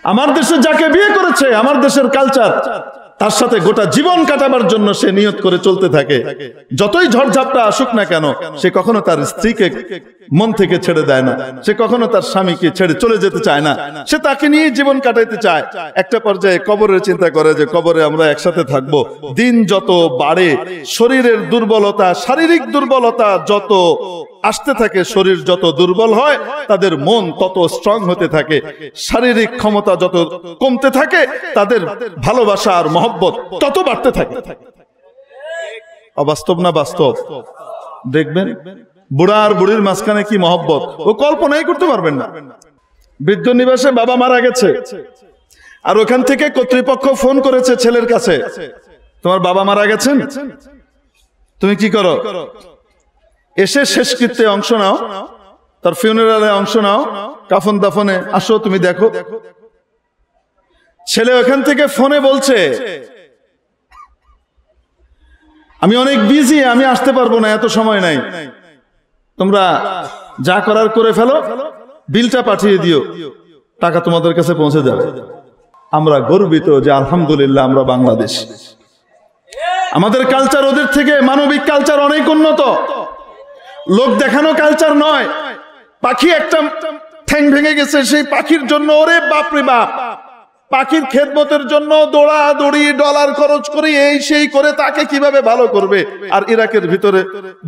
আমার দেশে যাকে বিয়ে করেছে, আমার দেশের কালচার, তার সাথে গোটা জীবন কাটাবার জন্য সে নিয়ত করে চলতে থাকে। যতই ঝড়ঝাপটা আসুক না কেন, সে কখনো তার স্ত্রীকে মন থেকে ছেড়ে দেয় না, সে কখনো তার স্বামীকে ছেড়ে চলে যেতে চায় না, সে তাকে নিয়ে জীবন কাটাইতে চায়। একটা পর্যায়ে কবরের চিন্তা করে যে কবরে আমরা একসাথে থাকবো। দিন যত বাড়ে, শরীরের দুর্বলতা, শারীরিক দুর্বলতা যত আসতে থাকে, শরীর যত দুর্বল হয়, তাদের মন তত স্ট্রং হতে থাকে। শারীরিক ক্ষমতা যত কমতে থাকে, তাদের ভালোবাসা আর মহব্বত তত বাড়তে থাকে। অবাস্তব না বাস্তব? দেখবেন বুড়া আর বুড়ির মাঝখানে কি মহব্বত, ও কল্পনাই করতে পারবেন না। বৃদ্ধ নিবাসে বাবা মারা গেছে, আর ওখান থেকে কর্তৃপক্ষ ফোন করেছে ছেলের কাছে, তোমার বাবা মারা গেছেন, তুমি কি করো? এসে শেষকৃত্যে অংশ নাও, তার ফিউনারালে অংশ নাও, কাফন দাফনে আসো, তুমি দেখো। ছেলে ওখান থেকে ফোনে বলছে, আমি অনেক বিজি, আমি আসতে পারবো না, এত সময় নাই, তোমরা যা করার করে ফেলো, বিলটা পাঠিয়ে দিও, টাকা তোমাদের কাছে পৌঁছে যাবে। আমরা গর্বিত যে আলহামদুলিল্লাহ আমরা বাংলাদেশ। আমাদের কালচার ওদের থেকে, মানবিক কালচার অনেক উন্নত, লোক দেখানো কালচার নয়। পাখি একটা ঠ্যাং ভেঙে গেছে, সেই পাখির জন্য ওরে বাপরে বাপ, পাখির খেদমতের জন্য দৌড়াদৌড়ি, ডলার খরচ করে, এই সেই করে তাকে কিভাবে ভালো করবে। আর ইরাকের ভিতরে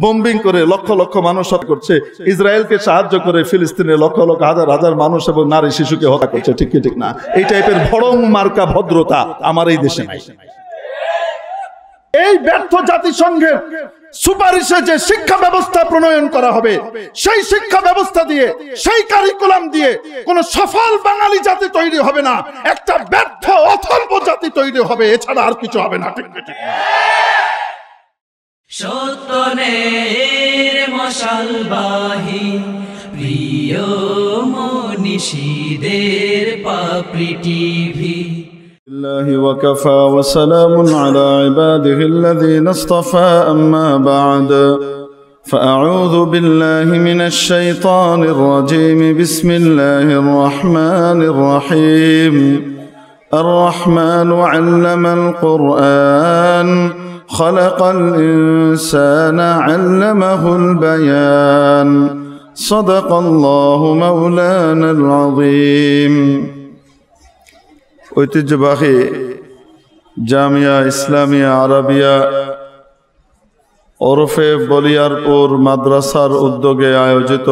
বোম্বিং করে লক্ষ লক্ষ মানুষ হত্যা করছে, ইসরায়েলকে সাহায্য করে ফিলিস্তিনে লক্ষ লক্ষ হাজার হাজার মানুষ এবং নারী শিশুকে হত্যা করছে। ঠিক কি ঠিক না? এই টাইপের ভড়ং মার্কা ভদ্রতা আমার এই দেশে নাই। এই ব্যর্থ জাতিসংঘের সুপারিশে যে শিক্ষা ব্যবস্থা প্রণয়ন করা হবে, সেই শিক্ষা ব্যবস্থা দিয়ে, সেই কারিকুলাম দিয়ে কোন সফল বাঙালি জাতি তৈরি হবে না, একটা ব্যর্থ অথর্ব জাতি তৈরি হবে, এছাড়া আর কিছু হবে না। ঠিক ঠিক সত্যের মশালবাহী প্রিয় মনীষীদের পাপড়ি টিভি। الله وكفى وسلام على عباده الذين اصطفى أما بعد فأعوذ بالله من الشيطان الرجيم بسم الله الرحمن الرحيم الرحمن علم القرآن خلق الإنسان علمه البيان صدق الله مولانا العظيم। ঐতিহ্যবাহী জামিয়া ইসলামিয়া আরাবিয়া ওরফে বলিয়ারপুর মাদ্রাসার উদ্যোগে আয়োজিত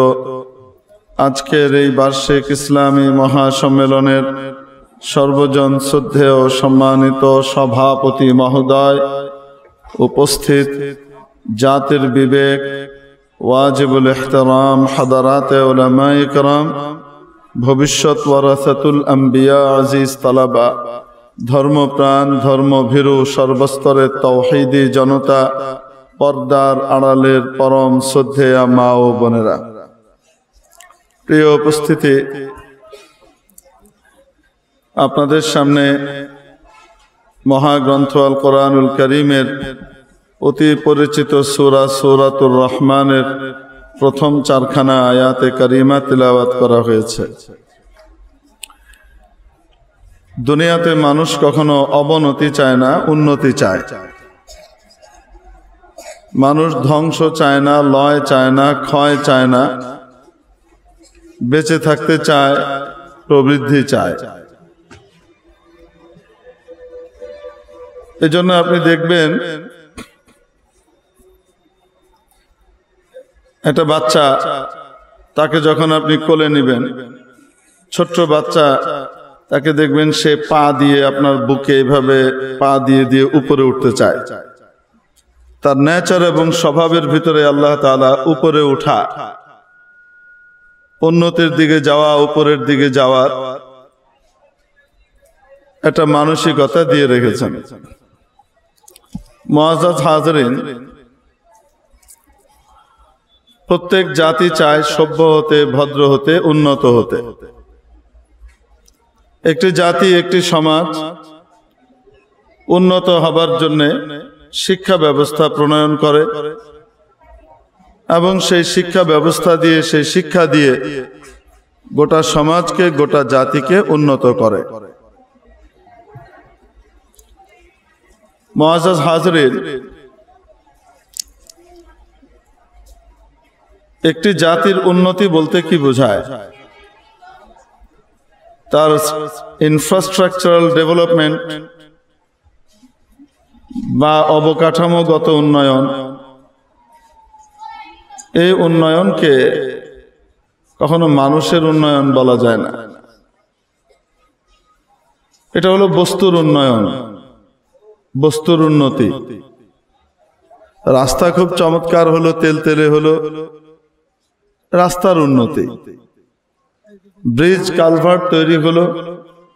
আজকের এই বার্ষিক ইসলামী মহাসম্মেলনের সর্বজন শ্রদ্ধেয় সম্মানিত সভাপতি মহোদয়, উপস্থিত জাতির বিবেক, ওয়াজিবুল ইহতারাম হাদারাতে উলামায়ে কেরাম, ভবিষ্যৎ ওয়ারাসাতুল আম্বিয়া, আজিজ তালাবা, ধর্মপ্রাণ ধর্মভীরু সর্বস্তরের তাওহীদি জনতা, পর্দার আড়ালের পরম শ্রদ্ধেয়া মা ও বোনেরা, প্রিয় উপস্থিতি, আপনাদের সামনে মহাগ্রন্থ আল কোরআনুল কারীমের অতি পরিচিত সূরা সূরাতুর রহমানের প্রথম চারখানা আয়াতে কারিমা তিলাওয়াত করা হয়েছে। দুনিয়াতে মানুষ কখনো অবনতি চায় না, উন্নতি চায়। মানুষ ধ্বংস চায় না, লয় চায় না, ক্ষয় চায় না, বেঁচে থাকতে চায়, প্রবৃদ্ধি চায়। এজন্য আপনি দেখবেন একটা বাচ্চা, তাকে যখন আপনি কোলে নেবেন, ছোট্ট বাচ্চা, তাকে দেখবেন সে পা দিয়ে আপনার বুকে এভাবে পা দিয়ে দিয়ে উপরে উঠতে চায়। তার নেচার এবং স্বভাবের ভিতরে আল্লাহ তাআলা উপরে ওঠা, উন্নতির দিকে যাওয়া, উপরের দিকে যাওয়ার একটা মানসিকতা দিয়ে রেখেছেন। মুআজ্জাজ হাজরিন, প্রত্যেক জাতি চায় সভ্য হতে, ভদ্র হতে, উন্নত হতে। একটি জাতি, একটি সমাজ উন্নত হবার জন্য শিক্ষা ব্যবস্থা প্রণয়ন করে এবং সেই শিক্ষা ব্যবস্থা দিয়ে, সেই শিক্ষা দিয়ে গোটা সমাজকে, গোটা জাতিকে উন্নত করে। মুআজ্জাজ হাজরিন, একটি জাতির উন্নতি বলতে কি বোঝায়? তার ইনফ্রাস্ট্রাকচারাল ডেভেলপমেন্ট বা অবকাঠামোগত উন্নয়ন, এই উন্নয়নকে কখনো মানুষের উন্নয়ন বলা যায় না। এটা হলো বস্তুর উন্নয়ন, বস্তুর উন্নতি। রাস্তা খুব চমৎকার হলো, তেলতেলে হলো, রাস্তার উন্নতি। ব্রিজ কালভার্ট তৈরি হলো,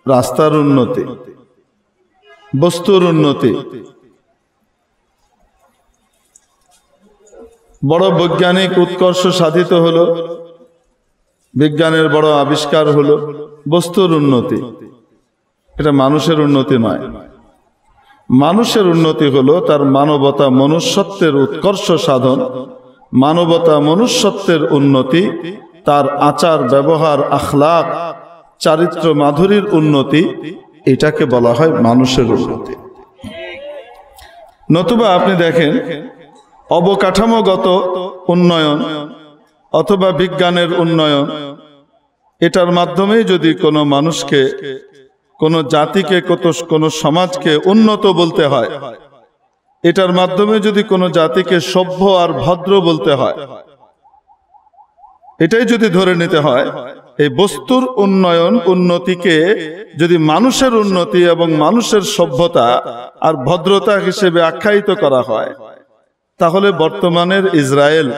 রাস্তার উন্নতি, বস্তুর উন্নতি। বড় বৈজ্ঞানিক উৎকর্ষ সাধিত হলো, বিজ্ঞানের বড় আবিষ্কার হলো, বস্তুর উন্নতি। এটা মানুষের উন্নতি নয়। মানুষের উন্নতি হলো তার মানবতা মনুষ্যত্বের উৎকর্ষ সাধন, মানবতা মনুষ্যত্বের উন্নতি, তার আচার ব্যবহার, আখলাক, চারিত্র মাধুরীর উন্নতি। এটাকে বলা হয় মানুষের উন্নতি। নতুবা আপনি দেখেন অবকাঠামোগত উন্নয়ন অথবা বিজ্ঞানের উন্নয়ন, এটার মাধ্যমেই যদি কোনো মানুষকে, কোনো জাতিকে, কোনো সমাজকে উন্নত বলতে হয়, এটার মাধ্যমে যদি কোনো জাতিকে সভ্য আর ভদ্র বলতে হয়, এটাই যদি ধরে নিতে হয়, এই বস্তুর উন্নয়ন, উন্নতিকে যদি মানুষের উন্নতি এবং মানুষের সভ্যতা আর ভদ্রতা হিসেবে আখ্যায়িত করা হয়, তাহলে বর্তমানের ইসরায়েল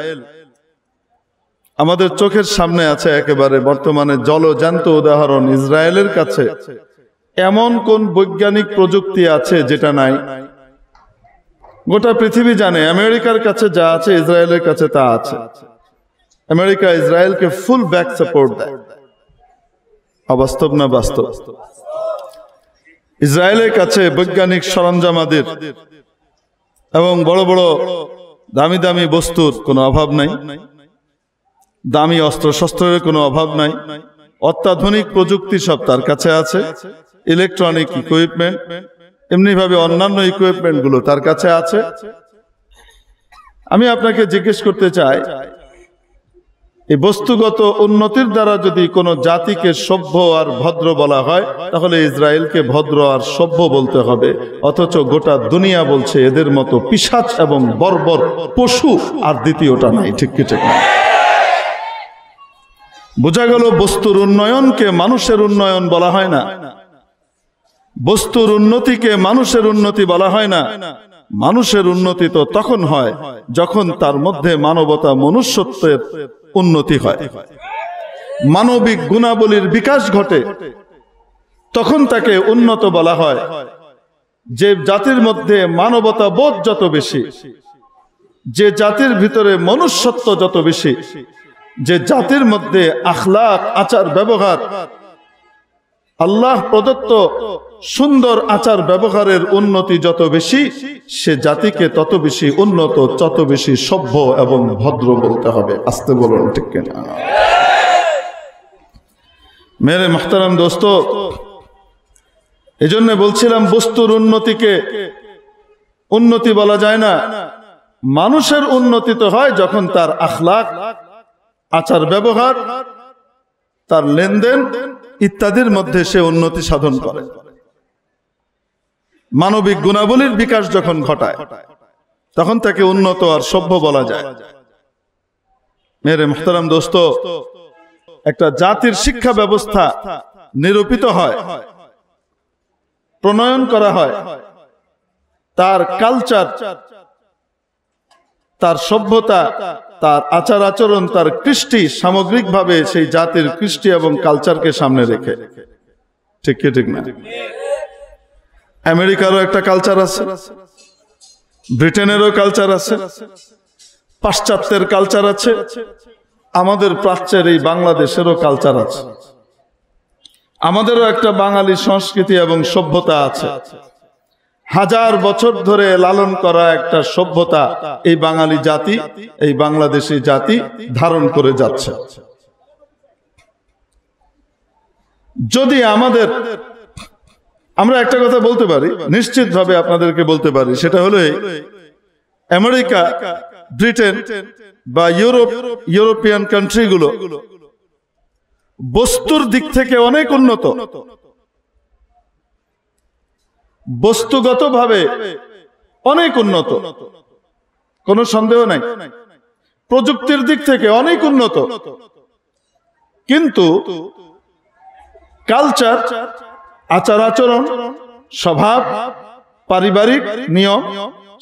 আমাদের চোখের সামনে আছে। একেবারে বর্তমানে জলজ্যান্ত উদাহরণ। ইসরায়েলের কাছে এমন কোন বৈজ্ঞানিক প্রযুক্তি আছে যেটা নাই? গোটা পৃথিবী জানে আমেরিকার কাছে যা আছে ইসরায়েলের কাছে তা আছে। আমেরিকা ইসরায়েলকে ফুল ব্যাক সাপোর্ট দেয়। অবাস্তব না বাস্তব? ইসরায়েলের কাছে বৈজ্ঞানিক সরঞ্জামাদের এবং বড় বড় দামি দামি বস্তুর কোনো অভাব নাই, দামি অস্ত্র শস্ত্রের কোনো অভাব নাই, অত্যাধুনিক প্রযুক্তি সব তার কাছে আছে, ইলেকট্রনিক ইকুইপমেন্ট, এমনি ভাবে অন্যান্য ইকুইপমেন্ট গুলো তার কাছে আছে। আমি আপনাকে জিজ্ঞেস করতে চাই, এই বস্তুগত উন্নতির দ্বারা যদি কোনো জাতিকে সভ্য আর ভদ্র বলা হয়, তাহলে ইসরায়েলকে ভদ্র আর সভ্য বলতে হবে। অথচ গোটা দুনিয়া বলছে এদের মতো পিশাচ এবং বর্বর পশু আর দ্বিতীয়টা নাই। ঠিক কি ঠিক না? বোঝা গেল বস্তুর উন্নয়নকে মানুষের উন্নয়ন বলা হয় না, বস্তুর উন্নতিকে মানুষের উন্নতি বলা হয় না। মানুষের উন্নতি তো তখন হয় যখন তার মধ্যে মানবতা মনুষ্যত্বের উন্নতি হয়, মানবিক গুণাবলীর বিকাশ ঘটে, তখন তাকে উন্নত বলা হয়। যে জাতির মধ্যে মানবতা বোধ যত বেশি, যে জাতির ভিতরে মনুষ্যত্ব যত বেশি, যে জাতির মধ্যে আখলাক, আচার ব্যবহার, আল্লাহ প্রদত্ত সুন্দর আচার ব্যবহারের উন্নতি যত বেশি, সে জাতিকে তত বেশি উন্নত, তত বেশি সভ্য এবং ভদ্র বলতে হবে। আস্তে বলুন, ঠিক কিনা? মেরে মুহতারাম দোস্ত, এজন্য বলছিলাম বস্তুর উন্নতিকে উন্নতি বলা যায় না। মানুষের উন্নতি তো হয় যখন তার আখলাক, আচার ব্যবহার, তার লেনদেন ইত্যাদির মধ্যে সে উন্নতি সাধন করে। মানবিক গুণাবলীর বিকাশ যখন ঘটায়, তখন তাকে উন্নত আর সভ্য বলা যায়। মেরে মুহতারাম দোস্ত, একটা জাতির শিক্ষা ব্যবস্থা নিরূপিত হয়, প্রণয়ন করা হয়, তার কালচার, তার সভ্যতা, তার আচার আচরণ, তার কৃষ্টি, সামগ্রিকভাবে সেই জাতির কৃষ্টি এবং কালচারকে সামনে রেখে। ঠিক কি ঠিক না? আমেরিকারও একটা কালচার আছে, ব্রিটেনেরও কালচার আছে, পাশ্চাত্যের কালচার আছে, আমাদের প্রাচ্যের এই বাংলাদেশেরও কালচার আছে। আমাদেরও একটা বাঙালি সংস্কৃতি এবং সভ্যতা আছে। হাজার বছর ধরে লালন করা একটা সভ্যতা এই বাঙালি জাতি, এই বাংলাদেশি জাতি ধারণ করে যাচ্ছে। যদি আমরা একটা কথা বলতে পারি, নিশ্চিতভাবে আপনাদেরকে বলতে পারি, সেটা হলো আমেরিকা, ব্রিটেন বা ইউরোপিয়ান কান্ট্রিগুলো বস্তুর দিক থেকে অনেক উন্নত, বস্তুগতভাবে অনেক উন্নত, কোনো সন্দেহ নাই। প্রযুক্তির দিক থেকে অনেক উন্নত, কিন্তু কালচার, আচার আচরণ, স্বভাব, পারিবারিক নিয়ম,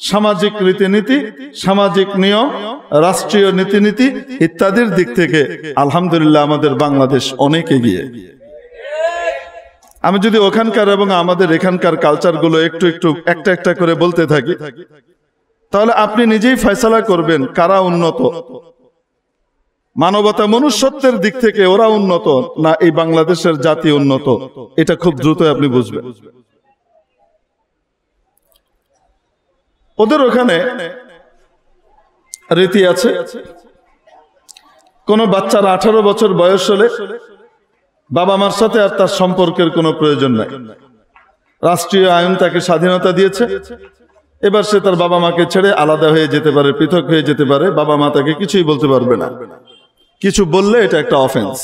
সামাজিক রীতিনীতি, সামাজিক নিয়ম, রাষ্ট্রীয় নীতিনীতি ইত্যাদির দিক থেকে আলহামদুলিল্লাহ আমাদের বাংলাদেশ অনেক এগিয়ে। আমি যদি ওখানকার এবং আমাদের এখানকার কালচারগুলো একটু একটা একটা করে বলতে থাকি, তাহলে আপনি নিজেই ফয়সালা করবেন কারা উন্নত। মানবতা, মনুষ্যত্বের দিক থেকে ওরা উন্নত না এই বাংলাদেশের জাতি উন্নত, এটা খুব দ্রুত আপনি বুঝবেন। ওদের ওখানে রীতি আছে, কোন বাচ্চার 18 বছর বয়স হলে বাবা মার সাথে আর তার সম্পর্কের কোনো প্রয়োজন নাই। রাষ্ট্রীয় আইন তাকে স্বাধীনতা দিয়েছে, এবার সে তার বাবা মাকে ছেড়ে আলাদা হয়ে যেতে পারে, পৃথক হয়ে যেতে পারে, বাবা মা তাকে কিছুই বলতে পারবে না। কিছু বললে এটা একটা অফেন্স।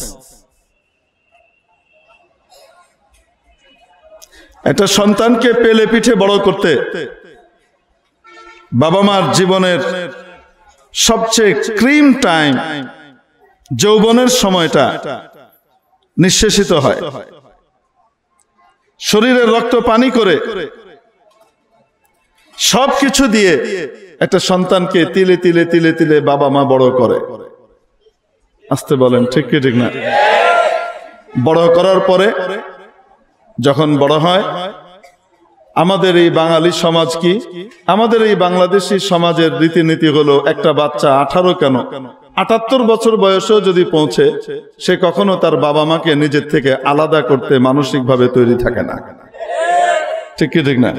একটা সন্তানকে পেলে পিঠে বড় করতে বাবা মার জীবনের সবচেয়ে ক্রিম টাইম, যৌবনের সময়টা নিঃশেষিত হয়। শরীরের রক্ত পানি করে সবকিছু দিয়ে একটা সন্তানকে তিলে তিলে তিলে তিলে বাবা মা বড় করে। আসতে বলেন, ঠিক কি ঠিক না? বড় করার পরে যখন বড় হয়, আমাদের এই বাঙালি সমাজ কি, আমাদের এই বাংলাদেশি সমাজের রীতিনীতি হলো একটা বাচ্চা 18 কেন 78 বছর বয়সেও যদি পৌঁছে, সে কখনো তার বাবা মাকে নিজের থেকে আলাদা করতে মানসিকভাবে তৈরি থাকে না। ঠিক কি ঠিক না?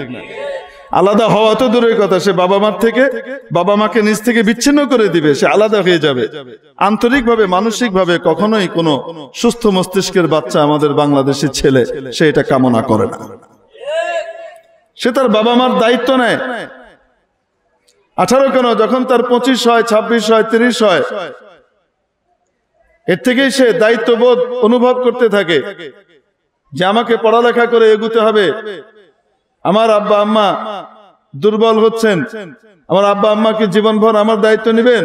আলাদা হওয়া তো দূরের কথা, সে বাবা মার থেকে, বাবা মাকে নিজ থেকে বিচ্ছিন্ন করে দিবে, সে আলাদা হয়ে যাবে। আন্তরিকভাবে, মানসিকভাবে কখনোই কোনো সুস্থ মস্তিষ্কের বাচ্চা, আমাদের বাংলাদেশি ছেলে, সে এটা কামনা করে না। সে তার বাবা মার দায়িত্ব নেয়। 18 কেন, যখন তার 25 হয়, 26 হয়, 30 হয়, এর থেকেই সে দায়িত্ববোধ অনুভব করতে থাকে যে আমাকে পড়ালেখা করে এগুতে হবে। আমার আব্বা আম্মা দুর্বল হচ্ছেন, আমার আব্বা আম্মা কি জীবনভর আমার দায়িত্ব নেবেন?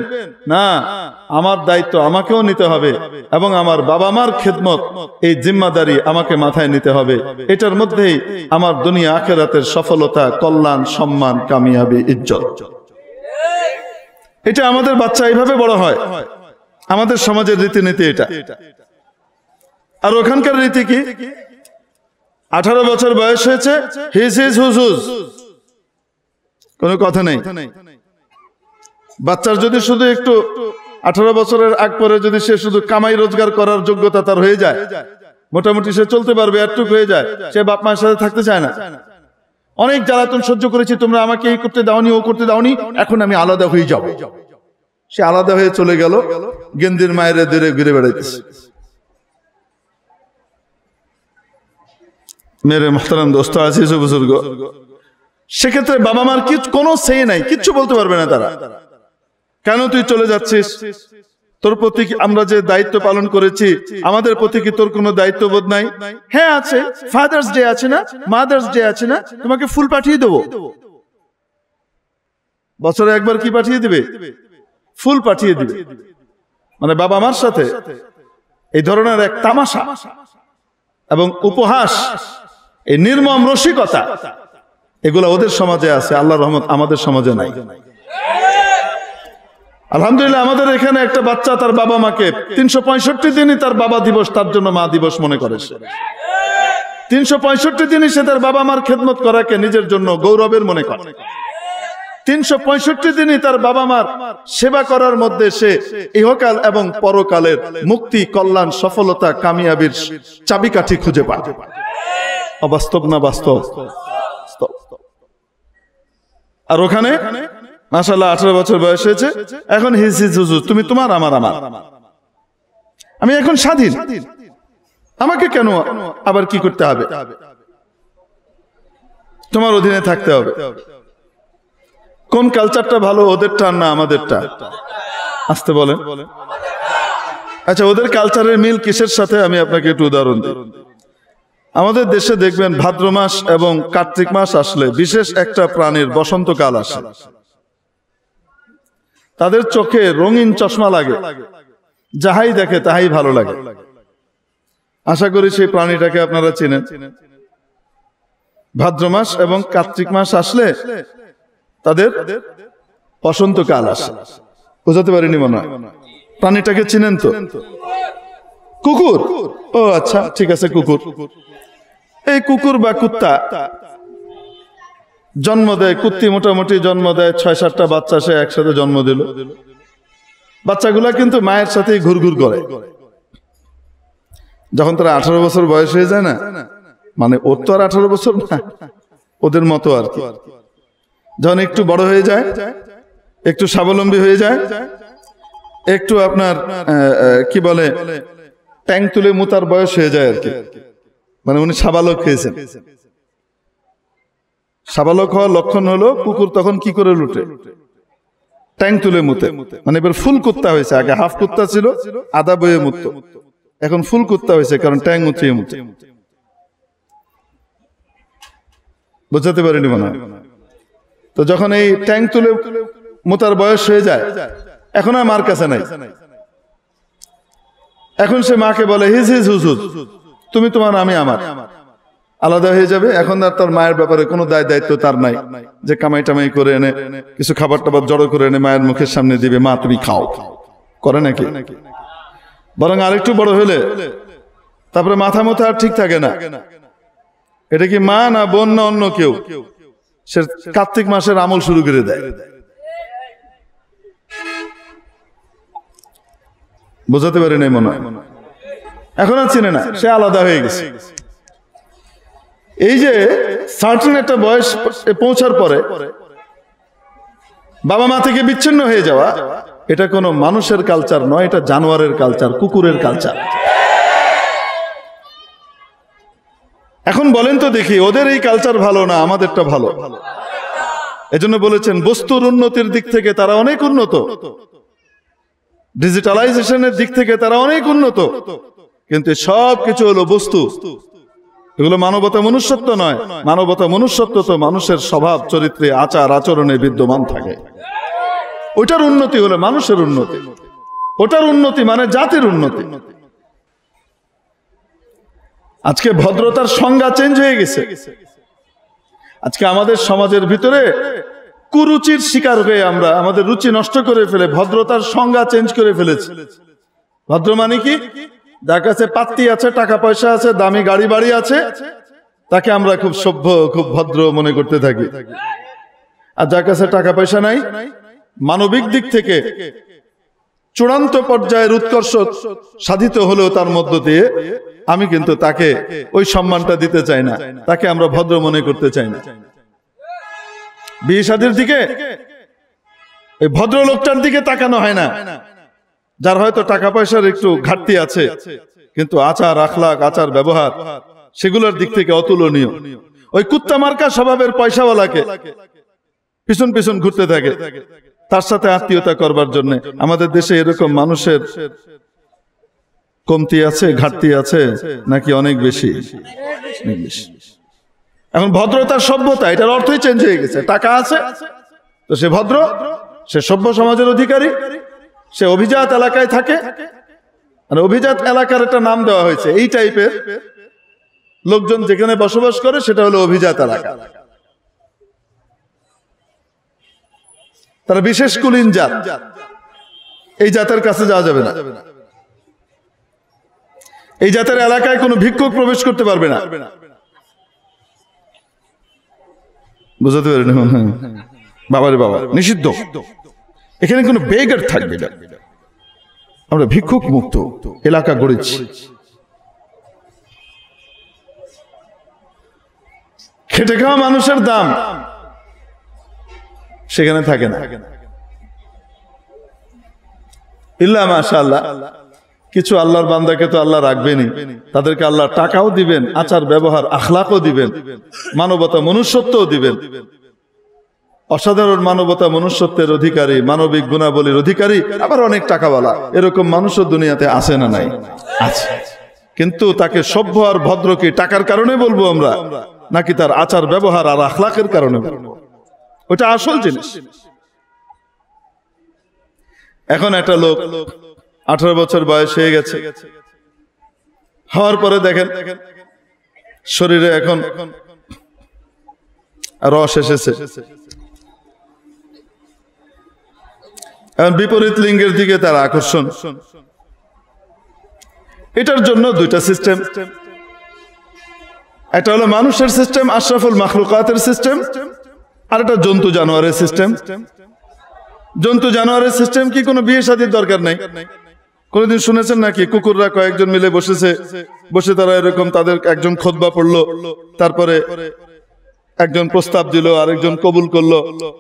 না, আমার দায়িত্ব আমাকেও নিতে হবে এবং আমার বাবা মার খেদমত, এই জিম্মাদারি আমাকে মাথায় নিতে হবে। এটার মধ্যেই আমার দুনিয়া আখিরাতের সফলতা, কল্যাণ, সম্মান, কামিয়াবি, ইজ্জত। এটা আমাদের বাচ্চা এইভাবে বড় হয়। আমাদের সমাজের রীতিনীতি এটা। আর ওখানকার রীতি কি? 18 বছর বয়স হয়েছে, হিস হিস হুস হুস, কোনো কথা নেই। বাচ্চার যদি শুধু একটু 18 বছরের আগ পরে যদি সে শুধু কামাই রোজগার করার যোগ্যতা তার হয়ে যায়, মোটামুটি সে চলতে পারবে, এতটুকু হয়ে যায়, সে বাপ মায়ের সাথে থাকতে চায় না। অনেক জ্বালাতন সহ্য করেছি, তোমরা আমাকে এই করতে দাওনি, ও করতে দাওনি, এখন আমি আলাদা হয়ে যাব। সে আলাদা হয়ে চলে গেল, গেন্দির মায়ের দূরে ঘুরে বেড়াইতেছে। মেরে মোহতারাম দোস্ত আজিজ ও বুজুর্গ, সেক্ষেত্রে বাবা মার কোনো সেই নাই, কিচ্ছু বলতে পারবে না তারা। কেন তুই চলে যাচ্ছিস? তোর প্রতি আমরা যে দায়িত্ব পালন করেছি, আমাদের প্রতি কি তোর কোনো দায়িত্ববোধ নাই? হ্যাঁ আছে, ফাদার্স ডে আছে না, মাদার্স ডে আছে না, তোমাকে ফুল পাঠিয়ে দেবো। বছরে একবার কি পাঠিয়ে দিবে? ফুল পাঠিয়ে দিবে। মানে বাবা মার সাথে এই ধরনের এক তামাশা এবং উপহাস, এই নির্মম রসিকতা, এগুলো ওদের সমাজে আছে। আল্লাহর রহমত আমাদের সমাজে নাই। আলহামদুলিল্লাহ আমাদের এখানে একটা বাচ্চা তার বাবা মাকে 365 দিনই তার বাবা দিবস, তার জন্য মা দিবস মনে করে। 365 দিনই সে তার বাবা মার খেদমত করাকে নিজের জন্য গৌরবের মনে করে। 365 দিনই তার বাবা মার সেবা করার মধ্যে সে ইহকাল এবং পরকালের মুক্তি, কল্যাণ, সফলতা, কামিয়াবির চাবিকাঠি খুঁজে পায়। অবাস্তব না বাস্তব? আর ওখানে মাশাআল্লাহ 18 বছর বয়স হয়েছে, এখন হিস হিস হুজুর, তুমি তোমার, আমার আমার, আমি এখন স্বাধীন। আমাকে কেন আবার কি করতে হবে, তোমার অধীনে থাকতে হবে। কোন কালচারটা ভালো, ওদেরটা না আমাদেরটা? আসতে বলেন। আচ্ছা, ওদের কালচারের মিল কিসের সাথে আমি আপনাকে একটু উদাহরণ দিই। আমাদের দেশে দেখবেন ভাদ্র মাস এবং কার্তিক মাস আসলে বিশেষ একটা প্রাণীর বসন্তকাল আসে, তাদের চোখে রঙিন চশমা লাগে, যাহাই দেখে তাহাই ভালো লাগে। আশা করি সেই প্রাণীটাকে আপনারা চেনেন। ভাদ্র মাস এবং কার্তিক মাস আসলে তাদের বসন্তকাল আসে। বুঝাতে পারিনি মনে হয়? প্রাণীটাকে চিনেন তো? কুকুর। ও আচ্ছা, ঠিক আছে, কুকুর। এই কুকুর বা কুত্তা জন্ম দেয়, কুত্তি মোটামুটি জন্ম দেয় 6-7টা বাচ্চা সে একসাথে জন্ম দিল। বাচ্চাগুলা কিন্তু মায়ের সাথেই ঘুরঘুর করে। যখন তারা 18 বছর বয়স হয়ে যায় না, মানে ওর তো আর 18 বছর না, ওদের মতো আর কি, যখন একটু বড় হয়ে যায়, একটু স্বাবলম্বী হয়ে যায়, একটু আপনার কি বলে ট্যাং তুলে মুতার বয়স হয়ে যায় আর কি, মানে উনি সাবালক হয়েছেন। সাবালক হওয়ার লক্ষণ হলো কুকুর তখন কি করে লুটে, ট্যাং তুলে মুতে। মানে এবার ফুল কুত্তা হয়েছে, আগে হাফ কুত্তা ছিল, আদা বয়ে মুত, এখন ফুল কুত্তা হয়েছে, কারণ ট্যাং উঁচিয়ে মুতে। বুঝাতে পারিনি মনে হয়? তো যখন এই ট্যাং তুলে মুতার বয়স হয়ে যায়, এখন আর মার কাছে নাই, এখন সে মাকে বলে হিজ হিজ হুজ হুজ, তুমি তোমার আমি আমার, আলাদা হয়ে যাবে। এখন আর তার মায়ের ব্যাপারে কোনো দায়িত্ব তার নাই, যে কামাই টামাই করে এনে কিছু খাবার টাবার জড়ো করে এনে মায়ের মুখের সামনে দিবে, মা তুমি খাও, করে নাকি? বরং আরেকটু বড় হলে তারপরে মাথা মুথা আর ঠিক থাকে না, এটা কি মা না বোন না অন্য কেউ, সে কার্তিক মাসের আমল শুরু করে দেয়। বোঝাতে পারি নাই মনে হয়? এখন আর চিনে না, সে আলাদা হয়ে গেছে। এই যে সার্টেন একটা বয়স পৌঁছার পরে বাবা মা থেকে বিচ্ছিন্ন হয়ে যাওয়া, এটা কোনো মানুষের কালচার নয়, এটা জানোয়ারের কালচার, কুকুরের কালচার। এখন বলেন তো দেখি, ওদের এই কালচার ভালো না আমাদেরটা ভালো? এজন্য বলেছেন বস্তুর উন্নতির দিক থেকে তারা অনেক উন্নত, ডিজিটালাইজেশনের দিক থেকে তারা অনেক উন্নত, কিন্তু সব কিছু হলো বস্তু, এগুলো মানবতা মনুষ্যত্ব নয়। মানবতা মনুষ্যত্ব তো মানুষের স্বভাব চরিত্রে আচার আচরণে বিদ্যমান থাকে। ওটার উন্নতি হলো মানুষের উন্নতি, ওটার উন্নতি মানে জাতির উন্নতি। আজকে ভদ্রতার সংজ্ঞা চেঞ্জ হয়ে গেছে। আজকে আমাদের সমাজের ভিতরে কুরুচির শিকার হয়ে আমরা আমাদের রুচি নষ্ট করে ফেলে ভদ্রতার সংজ্ঞা চেঞ্জ করে ফেলেছি। ভদ্র মানে কি? যার কাছে পাত্তি আছে, টাকা পয়সা আছে, দামি গাড়ি বাড়ি আছে, তাকে আমরা খুব সভ্য খুব ভদ্র মনে করতে থাকি। আর যার কাছে টাকা পয়সা নাই, মানবিক দিক থেকে চূড়ান্ত পর্যায়ের উৎকর্ষ সাধিত হলেও তার মধ্য দিয়ে আমি কিন্তু তাকে ওই সম্মানটা দিতে চাই না, তাকে আমরা ভদ্র মনে করতে চাই না। বিয়ে শাদীর দিকে এই ভদ্র লোকটার দিকে তাকানো হয় না, যার হয়তো টাকা পয়সার একটু ঘাটতি আছে, কিন্তু আচার আখলাক আচার ব্যবহার সেগুলোর দিক থেকে অতুলনীয়। ওই কুত্তা মার্কা স্বভাবের পয়সাওয়ালাকে পিছন পিছন ঘুরতে থাকে তার সাথে আত্মীয়তা করবার জন্য। আমাদের দেশে এরকম মানুষের কমতি আছে, ঘাটতি আছে নাকি অনেক বেশি? এখন ভদ্রতার সভ্যতা, এটার অর্থই চেঞ্জ হয়ে গেছে। টাকা আছে তো সে ভদ্র, সে সভ্য সমাজের অধিকারী, সে অভিজাত এলাকায় থাকে। আর অভিজাত এলাকার একটা নাম দেওয়া হয়েছে, এই টাইপের লোকজন যেখানে বসবাস করে সেটা হলো অভিজাত এলাকা। তারা বিশেষ কুলীন জাত, এই জাতের কাছে যাওয়া যাবে না। এই জাতের এলাকায় কোনো ভিক্ষুক প্রবেশ করতে পারবে না। বুঝতে পারেন? বাবারে বাবা, নিষিদ্ধ। এখানে কোনো বেগার থাকবে না। আমরা ভিক্ষুক মুক্ত এলাকা গড়েছি। খেটে খাওয়া মানুষের দাম সেখানে থাকে না। ইল্লা মাশাআল্লাহ কিছু আল্লাহর বান্দাকে তো আল্লাহ রাখবেনই, তাদেরকে আল্লাহ টাকাও দিবেন, আচার ব্যবহার আখলাকও দিবেন, মানবতা মনুষ্যত্বও দিবেন। অসাধারণ মানবতা মনুষ্যত্বের অধিকারী, মানবিক গুণাবলীর অধিকারী, আবার অনেক টাকাওয়ালা, এরকম মানুষও দুনিয়াতে আছে না নাই? আছে। কিন্তু তাকে সভ্য আর ভদ্র কি টাকার কারণে বলবো আমরা, নাকি তার আচার ব্যবহার আর আখলাকের কারণে বলবো? ওটা আসল জিনিস। এখন একটা লোক 18 বছর বয়স হয়ে গেছে, হওয়ার পরে দেখেন শরীরে এখন রস এসেছে, এখন বিপরীত লিঙ্গের দিকে তার আকর্ষণ। এটার জন্য দুইটা সিস্টেম, একটা হলো মানুষের সিস্টেম, আশরাফুল মাখলুকাতের সিস্টেম, আর একটা জন্তু জানোয়ারের সিস্টেম। জন্তু জানোয়ারের সিস্টেম কি কোনো বিয়ে শাদীর দরকার নাই? কোনদিন শুনেছেন নাকি কুকুররা কয়েকজন মিলে বসে তারা এরকম তাদের একজন খুতবা পড়লো, তারপরে একজন প্রস্তাব দিল, আরেকজন কবুল করলো,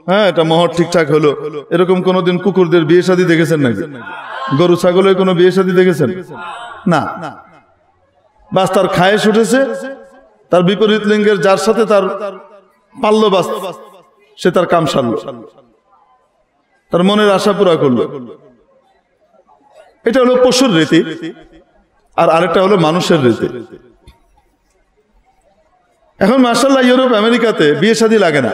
হ্যাঁ এটা মহর ঠিকঠাক হলো। এরকম কোনোদিন কুকুরদের বিয়ে শাদী দেখেছেন নাকি? গরু ছাগলের কোনো বিয়ে শাদী দেখেছেন? না। বাস তার খায়েশ উঠেছে, তার বিপরীত লিঙ্গের যার সাথে তার পারল, বাস সে তার কাম সারল, তার মনের আশা পুরা করলো। এটা হলো পশুর রীতি, আর আরেকটা হলো মানুষের রীতি। এখন মাশাআল্লাহ ইউরোপ আমেরিকাতে বিয়ে শাদী লাগে না,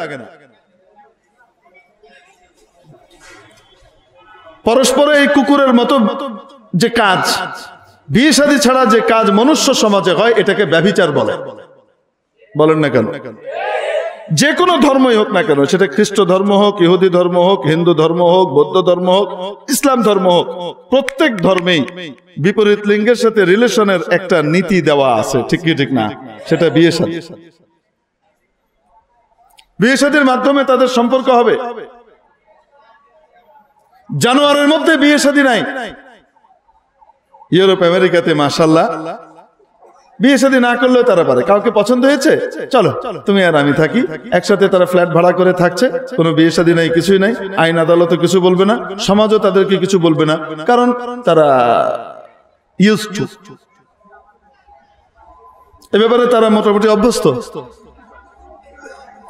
পরস্পরে এই কুকুরের মতো যে কাজ, বিয়ে শাদী ছাড়া যে কাজ মনুষ্য সমাজে হয়, এটাকে ব্যভিচার বলে। বলেন না কেন? যে কোনো ধর্মই হোক না কেন, সেটা খ্রিস্ট ধর্ম হোক, ইহুদি ধর্ম হোক, হিন্দু ধর্ম হোক, বৌদ্ধ ধর্ম হোক, ইসলাম ধর্ম হোক, প্রত্যেক ধর্মেই বিপরীত লিঙ্গের সাথে রিলেশনের একটা নীতি দেওয়া আছে, ঠিক কি ঠিক না? সেটা বিয়ে শাদী। বিয়ে শাদীর মাধ্যমে তাদের সম্পর্ক হবে। জানোয়ারের মধ্যে বিয়ে শাদী নাই। ইউরোপ আমেরিকাতে মাশাআল্লাহ বিয়ে শাদী না করলেও তারা পারে। কাউকে পছন্দ হয়েছে, চলো তুমি আর আমি থাকি, একসাথে তারা ফ্ল্যাট ভাড়া করে থাকছে, কোনো বিয়ে শাদী নাই, কিছুই নাই, আইন আদালতও কিছু বলবে না, সমাজও তাদেরকে কিছু বলবে না, কারণ তারা ইউজড টু, এ ব্যাপারে তারা মোটামুটি অভ্যস্ত।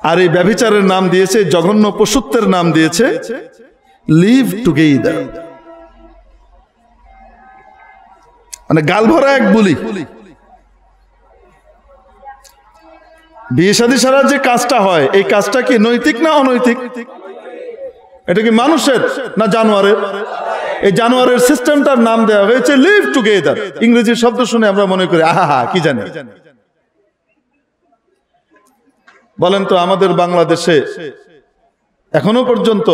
আর এই ব্যভিচারের নাম দিয়েছে, জঘন্য পশুত্বের নাম দিয়েছে লিভ টুগেদার, মানে গাল ভরা এক বুলি। বিয়ে শাদী ছাড়া যে কাজটা হয়, এই কাজটা কি নৈতিক না অনৈতিক? এটা কি মানুষের না জানোয়ারের? এই জানোয়ারের সিস্টেমটার নাম দেওয়া হয়েছে লিভ টুগেদার। ইংরেজি শব্দ শুনে আমরা মনে করি আহা কি জানি। বলেন তো, আমাদের বাংলাদেশে এখনো পর্যন্ত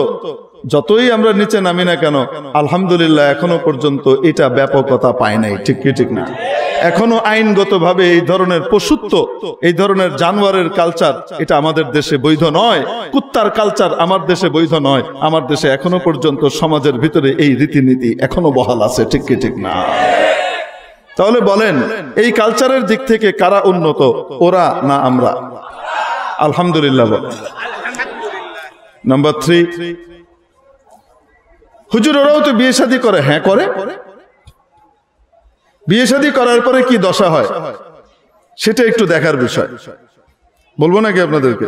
যতই আমরা নিচে নামি না কেন, আলহামদুলিল্লাহ এখনো পর্যন্ত এটা ব্যাপকতা পায় নাই, ঠিক কি ঠিক না? এখনো আইনগতভাবে এই ধরনের পশুত্ব, এই ধরনের জানোয়ারের কালচার, এটা আমাদের দেশে বৈধ নয়। কুত্তার কালচার আমার দেশে বৈধ নয়। আমার দেশে এখনো পর্যন্ত সমাজের ভিতরে এই রীতিনীতি এখনো বহাল আছে, ঠিক কি ঠিক না? তাহলে বলেন, এই কালচারের দিক থেকে কারা উন্নত, ওরা না আমরা? আলহামদুলিল্লাহ। নাম্বার 3, হুজুর ওরাও তো বিয়ে শাদী করে। হ্যাঁ করে। বিয়ে শাদী করার পরে কি দশা হয় সেটা একটু দেখার বিষয়। বলবো নাকি আপনাদেরকে?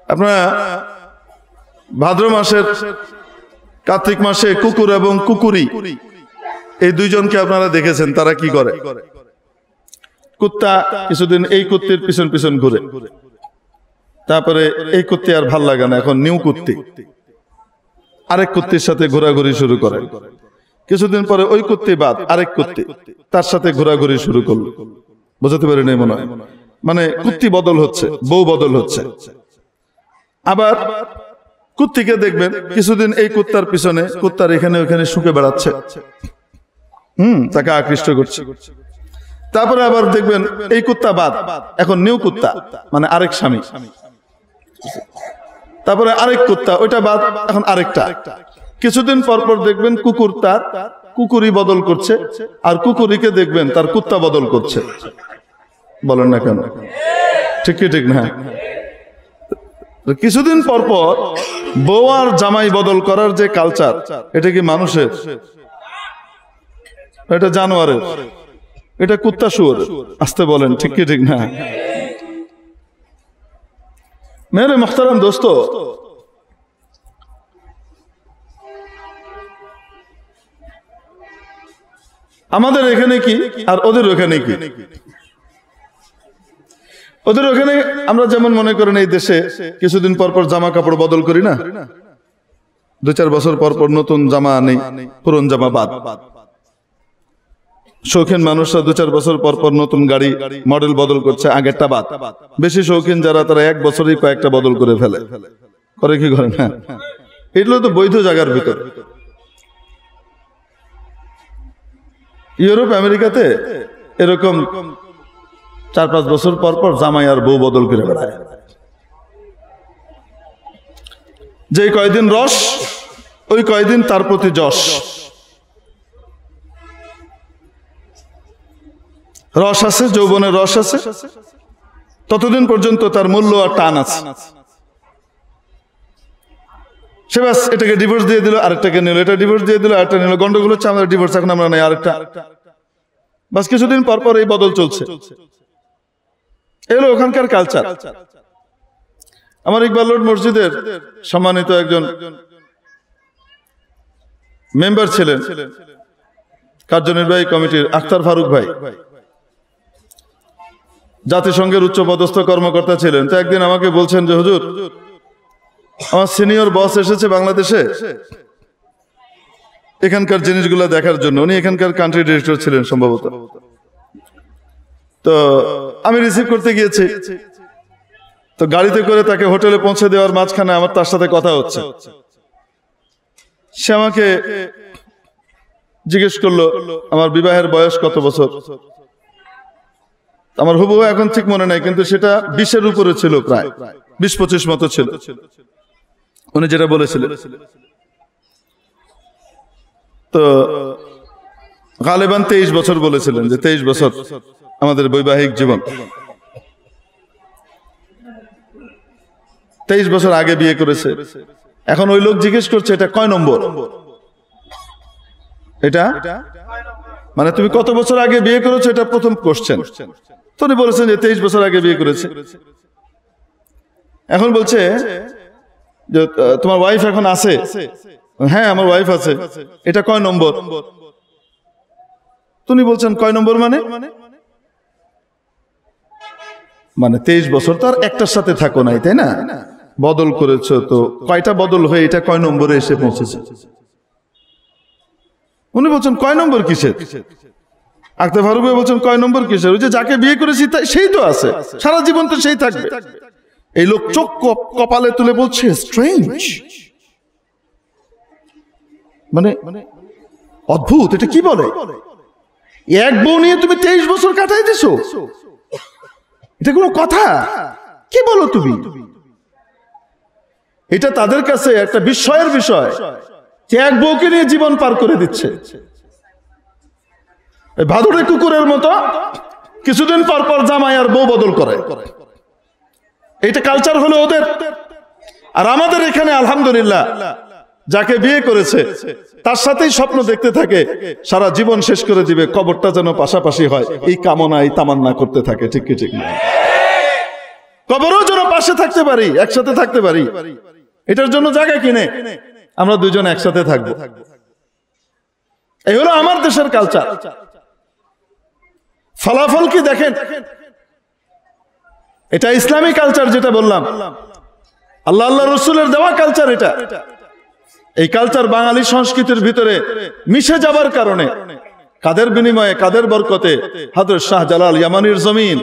আপনারা ভাদ্র মাসের কার্তিক মাসে কুকুর এবং কুকুরি এই দুইজনকে আপনারা দেখেছেন, তারা কি করে? কুত্তা কিছুদিন এই কুত্তির পিছন পিছন ঘুরে, তারপরে এই কুত্তি আর ভাল লাগে না, এখন নিউ কুত্তি আরেক কুত্তির সাথে ঘোরাঘুরি শুরু করে। কিছুদিন পরে ওই কুত্তি বাদ আরেক কুত্তি তার সাথে ঘোরাঘুরি শুরু করলো। বুঝতে পারি নাই মনে হয়? মানে কুত্তি বদল হচ্ছে, বউ বদল হচ্ছে। আবার কুত্তিকে দেখবেন কিছুদিন এই কুত্তার পিছনে, কুত্তার এখানে ওখানে শুকে বেড়াচ্ছে, তাকে আকৃষ্ট করছে। তারপরে আবার দেখবেন এই কুত্তা বাদ, এখন নিউ কুত্তা, মানে আরেক স্বামী। তারপরে আরেক কুত্তা, ওইটা বাদ, এখন আরেকটা। কিছুদিন পর পর দেখবেন কুকুর তার কুকুরি বদল করছে, আর কুকুরিকে দেখবেন তার কুত্তা বদল করছে। বলেন না কেন? ঠিক কি ঠিক না? কিছুদিন পর পর বউ আর জামাই বদল করার যে কালচার, এটা কি মানুষের? এটা জানোয়ারের, এটা কুত্তা শুয়োর। আসতে বলেন, ঠিক কি ঠিক না? মেরে মুহতারাম দোস্ত, আমাদের এখানে কি আর ওদের ওখানে কি? ওদের ওখানে আমরা যেমন মনে করেন এই দেশে কিছুদিন পর পর জামা কাপড় বদল করি না, 2-4 বছর পর পর নতুন জামা নেই, পুরন জামা বাদ। শৌখিন মানুষরা 2-4 বছর পর পর নতুন গাড়ি মডেল বদল করছে, আগেরটা বাদ। বেশি শৌখিন যারা তারা 1 বছরেই কয়েকটা বদল করে ফেলে। করে কি করে না? এগুলো তো বৈধ জায়গার ভিতর। ইউরোপ আমেরিকাতে এরকম 4-5 বছর পর পর জামাই আর বউ বদল করে বেড়ায়। যে কয়দিন রস, ওই কয়দিন তার প্রতি যশ। রস আছে, যৌবনের রস আছে, ততদিন পর্যন্ত তার মূল্য আর টান আছে। সে ব্যাস এটাকে ডিভোর্স দিয়ে দিল, আরেকটাকে নিল, এটা ডিভোর্স দিয়ে দিল, আরেকটা নিল। গন্ডগোল হচ্ছে আমাদের ডিভোর্স, এখন আমরা নাই আরেকটা। বাস কিছুদিন পর পর এই বদল চলছে। এগুলো ওখানকার কালচার। আমার ইকবাল রোড মসজিদের সম্মানিত একজন মেম্বার ছিলেন কার্যনির্বাহী কমিটির, আখতার ফারুক ভাই, জাতিসংঘের উচ্চপদস্থ কর্মকর্তা ছিলেন। তো একদিন আমাকে বলছেন যে হুজুর, আমার সিনিয়র বস এসেছে বাংলাদেশে এখানকার জিনিসগুলো দেখার জন্য। উনি এখানকার কান্ট্রি ডিরেক্টর ছিলেন সম্ভবত। তো আমি রিসিভ করতে গিয়েছি, তো গাড়িতে করে তাকে হোটেলে পৌঁছে দেওয়ার মাঝখানে আমার তার সাথে কথা হচ্ছে। সে আমাকে জিজ্ঞেস করলো আমার বিবাহের বয়স কত বছর। আমার হুবহু এখন ঠিক মনে নাই, কিন্তু সেটা 20-এর উপরে ছিল, প্রায় 20-25 মতো ছিল উনি যেটা বলেছিলেন। তো গালেবান 23 বছর বলেছিলেন, যে 23 বছর আমাদের বৈবাহিক জীবন। 23 বছর আগে বিয়ে করেছে। এখন ওই লোক জিজ্ঞেস করছে এটা কয় নম্বর? এটা মানে তুমি কত বছর আগে বিয়ে করেছো, এটা প্রথম কোশ্চেন। তো উনি বলেছেন যে 23 বছর আগে বিয়ে করেছে। এখন বলছে যে তোমার ওয়াইফ এখন আছে? হ্যাঁ আমার ওয়াইফ আছে। এটা কয় নম্বর? তুমি বলছেন কয় নম্বর মানে? মানে 23 বছর তো আর একটার সাথে থাকো নাই, তাই না? বদল করেছো, তো কয়টা বদল হয়ে এটা কয় নম্বরে এসে পৌঁছেছে? উনি বলছেন কয় নম্বর কিসের? আখতার ফারুক ভাই বলছেন কয় নম্বর কিসের? ওই যে যাকে বিয়ে করেছি সেই তো আছে, সারা জীবন তো সেই থাকবে। এই লোক চোখ কপালে তুলে বলছে স্ট্রেঞ্জ, মানে অদ্ভুত, এটা কি বলে? এক বউ নিয়ে তুমি 23 বছর কাটাই দিছো, এটা কোনো কথা? কি বলো তুমি? এটা তাদের কাছে একটা বিস্ময়ের বিষয় যে এক বউকে নিয়ে জীবন পার করে দিচ্ছে। ভাদুড়ে কুকুরের মতো কিছুদিন পর পর জামাই আর বউ বদল করে। এটা কালচার হলো ওদের। আর আমাদের এখানে আলহামদুলিল্লাহ যাকে বিয়ে করেছে তার সাথেই স্বপ্ন দেখতে থাকে সারা জীবন শেষ করে দিবে, কবরটা যেন পাশাপাশি হয়, এই কামনা এই তামান্না করতে থাকে। ঠিক কি ঠিক না? কবরও যেন পাশে থাকতে পারি, একসাথে থাকতে পারি, এটার জন্য জায়গা কিনে আমরা দুজন একসাথে থাকবো। এই হলো আমার দেশের কালচার। ফলাফল কি দেখেন? এটা ইসলামী কালচার, যেটা বললাম আল্লাহ রসুলের দেওয়া কালচার। এটা এই কালচার বাঙালি সংস্কৃতির ভিতরে মিশে যাবার কারণে কাদের বিনিময়ে, কাদের বরকতে? হযরত শাহজালাল ইয়ামানির জমিন,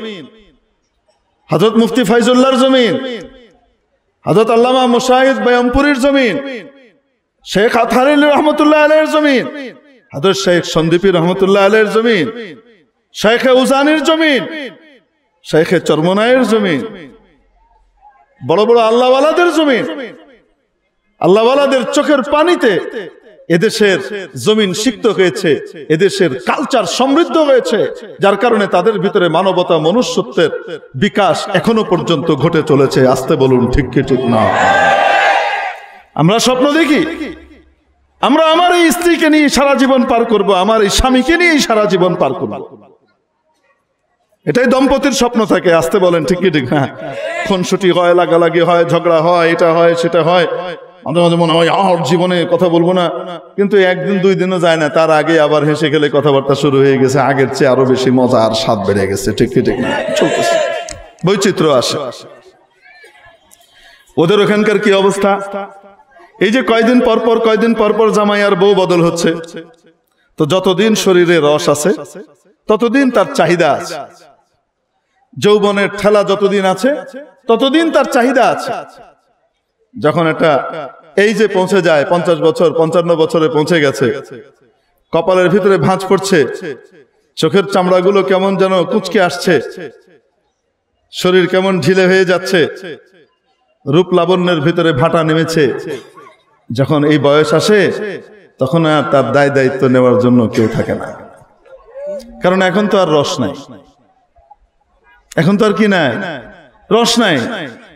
হযরত মুফতি ফাইজুল্লাহর জমিন, হযরত আল্লামা মুশাহিদ বয়ামপুরীর জমিন, শেখ আতহার আলী রহমতুল্লাহ আলাইহির জমিন, হযরত শেখ সন্দীপী রহমতুল্লাহ আলাইহির জমিন, শেখ উজানির জমিন, শেখ চরমনাইয়ের জমিন, বড় বড় আল্লাহওয়ালাদের জমিন। আল্লাহওয়ালাদের চোখের পানিতে এদেশের জমিন সিক্ত হয়েছে, এদেশের কালচার সমৃদ্ধ হয়েছে, যার কারণে তাদের ভিতরে মানবতা, মনুষ্যত্বের বিকাশ এখনো পর্যন্ত ঘটে চলেছে। আসতে বলুন ঠিক কি ঠিক না? আমরা স্বপ্ন দেখি আমরা আমার এই স্ত্রীকে নিয়ে সারা জীবন পার করব, আমার এই স্বামীকে নিয়ে সারা জীবন পার করব, এটাই দম্পতির স্বপ্ন থাকে। আসতে বলেন ঠিক কি ঠিক না? খুনসুটি হয়, লাগালাগি হয়, ঝগড়া হয়, এটা হয় সেটা হয়, মাঝে মাঝে মনে হয় আর জীবনে কথা বলবো না, কিন্তু একদিন দুই দিনও যায় না, তার আগে আবার হেসে গেলে কথাবার্তা শুরু হয়ে গেছে, আগের চেয়ে আরো বেশি মজা আর স্বাদ বেড়ে গেছে। ঠিক কি ঠিক না? চলতেছে, বৈচিত্র্য আসে। ওদের ওখানকার কি অবস্থা? এই যে কয়দিন পর পর জামাই আর বউ বদল হচ্ছে, তো যতদিন শরীরে রস আছে ততদিন তার চাহিদা আছে, যৌবনের ঠেলা যতদিন আছে ততদিন তার চাহিদা আছে। যখন এটা এই যে পৌঁছে যায় 50 বছর 55 বছরে পৌঁছে গেছে, কপালের ভিতরে ভাঁজ পড়ছে, চোখের চামড়াগুলো কেমন যেন কুঁচকে আসছে, শরীর কেমন ঢিলে হয়ে যাচ্ছে, রূপ লাবণ্যের ভিতরে ভাটা নেমেছে, যখন এই বয়স আসে তখন আর তার দায় দায়িত্ব নেওয়ার জন্য কেউ থাকে না। কারণ এখন তো আর রস নাই, এখন তো আর কি নাই, রস নাই,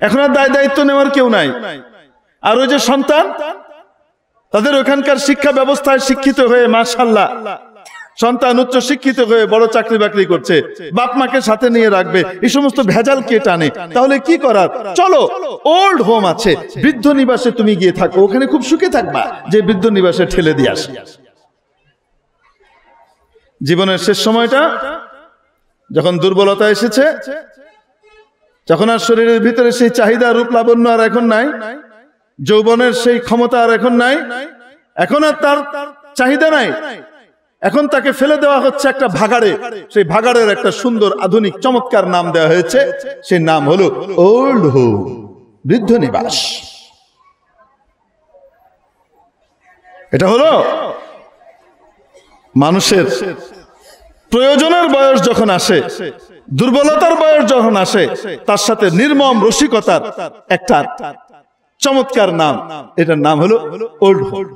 এখন আর দায় দায়িত্ব নেওয়ার কেউ নাই। আর ওই যে সন্তান, তাদের ওখানকার শিক্ষা ব্যবস্থায় শিক্ষিত হয়ে মাশাআল্লাহ সন্তান উচ্চ শিক্ষিত হয়ে বড় চাকরি বাকরি করছে, বাপ মাকে সাথে নিয়ে রাখবে, এই সমস্ত ভেজাল কে টানে? তাহলে কি করার? চলো ওল্ড হোম আছে, বৃদ্ধ নিবাসে তুমি গিয়ে থাকো, ওখানে খুব সুখে থাকবা, যে বৃদ্ধ নিবাসে ঠেলে দিয়ে আসি। জীবনের শেষ সময়টা যখন দুর্বলতা এসেছে, যখন আর শরীরের ভিতরে সেই চাহিদা রূপ লাবণ্য আর এখন নাই, যৌবনের সেই ক্ষমতা আর এখন নাই, এখন আর তার চাহিদা নাই, এখন তাকে ফেলে দেওয়া হচ্ছে একটা ভাগাড়ে। সেই ভাগাড়ের একটা সুন্দর আধুনিক চমৎকার নাম দেওয়া হয়েছে, সেই নাম হলো ওল্ড হোম, বৃদ্ধ নিবাস। এটা হলো মানুষের প্রয়োজনের বয়স যখন আসে, দুর্বলতার বয়স যখন আসে, তার সাথে নির্মম রসিকতার একটা চমৎকার নাম, এটার নাম হলো ওল্ড হোম,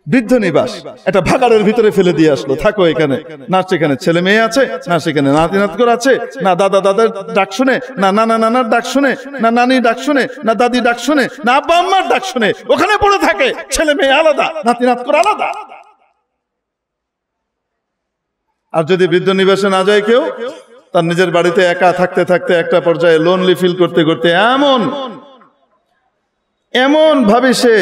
বৃদ্ধ নিবাস। এটা ভাগাড়ের ভিতরে ফেলে দিয়ে আসলো, থাকো এখানে, না সেখানে ছেলে মেয়ে আছে, না সেখানে নাতি নাতকর আছে, না দাদা দাদার ডাক শুনে, না নানা নানার ডাক শুনে, না নানি ডাক শুনে, না দাদি ডাক শুনে, না আব্বা আম্মার ডাক শুনে, ওখানে পড়ে থাকে, ছেলে মেয়ে আলাদা, নাতি নাতকর আলাদা। আর যদি বৃদ্ধ নিবাসে না যায় কেউ, তার নিজের বাড়িতে একা থাকতে থাকতে একটা পর্যায়ে লোনলি ফিল করতে করতে এমন ভাবে সে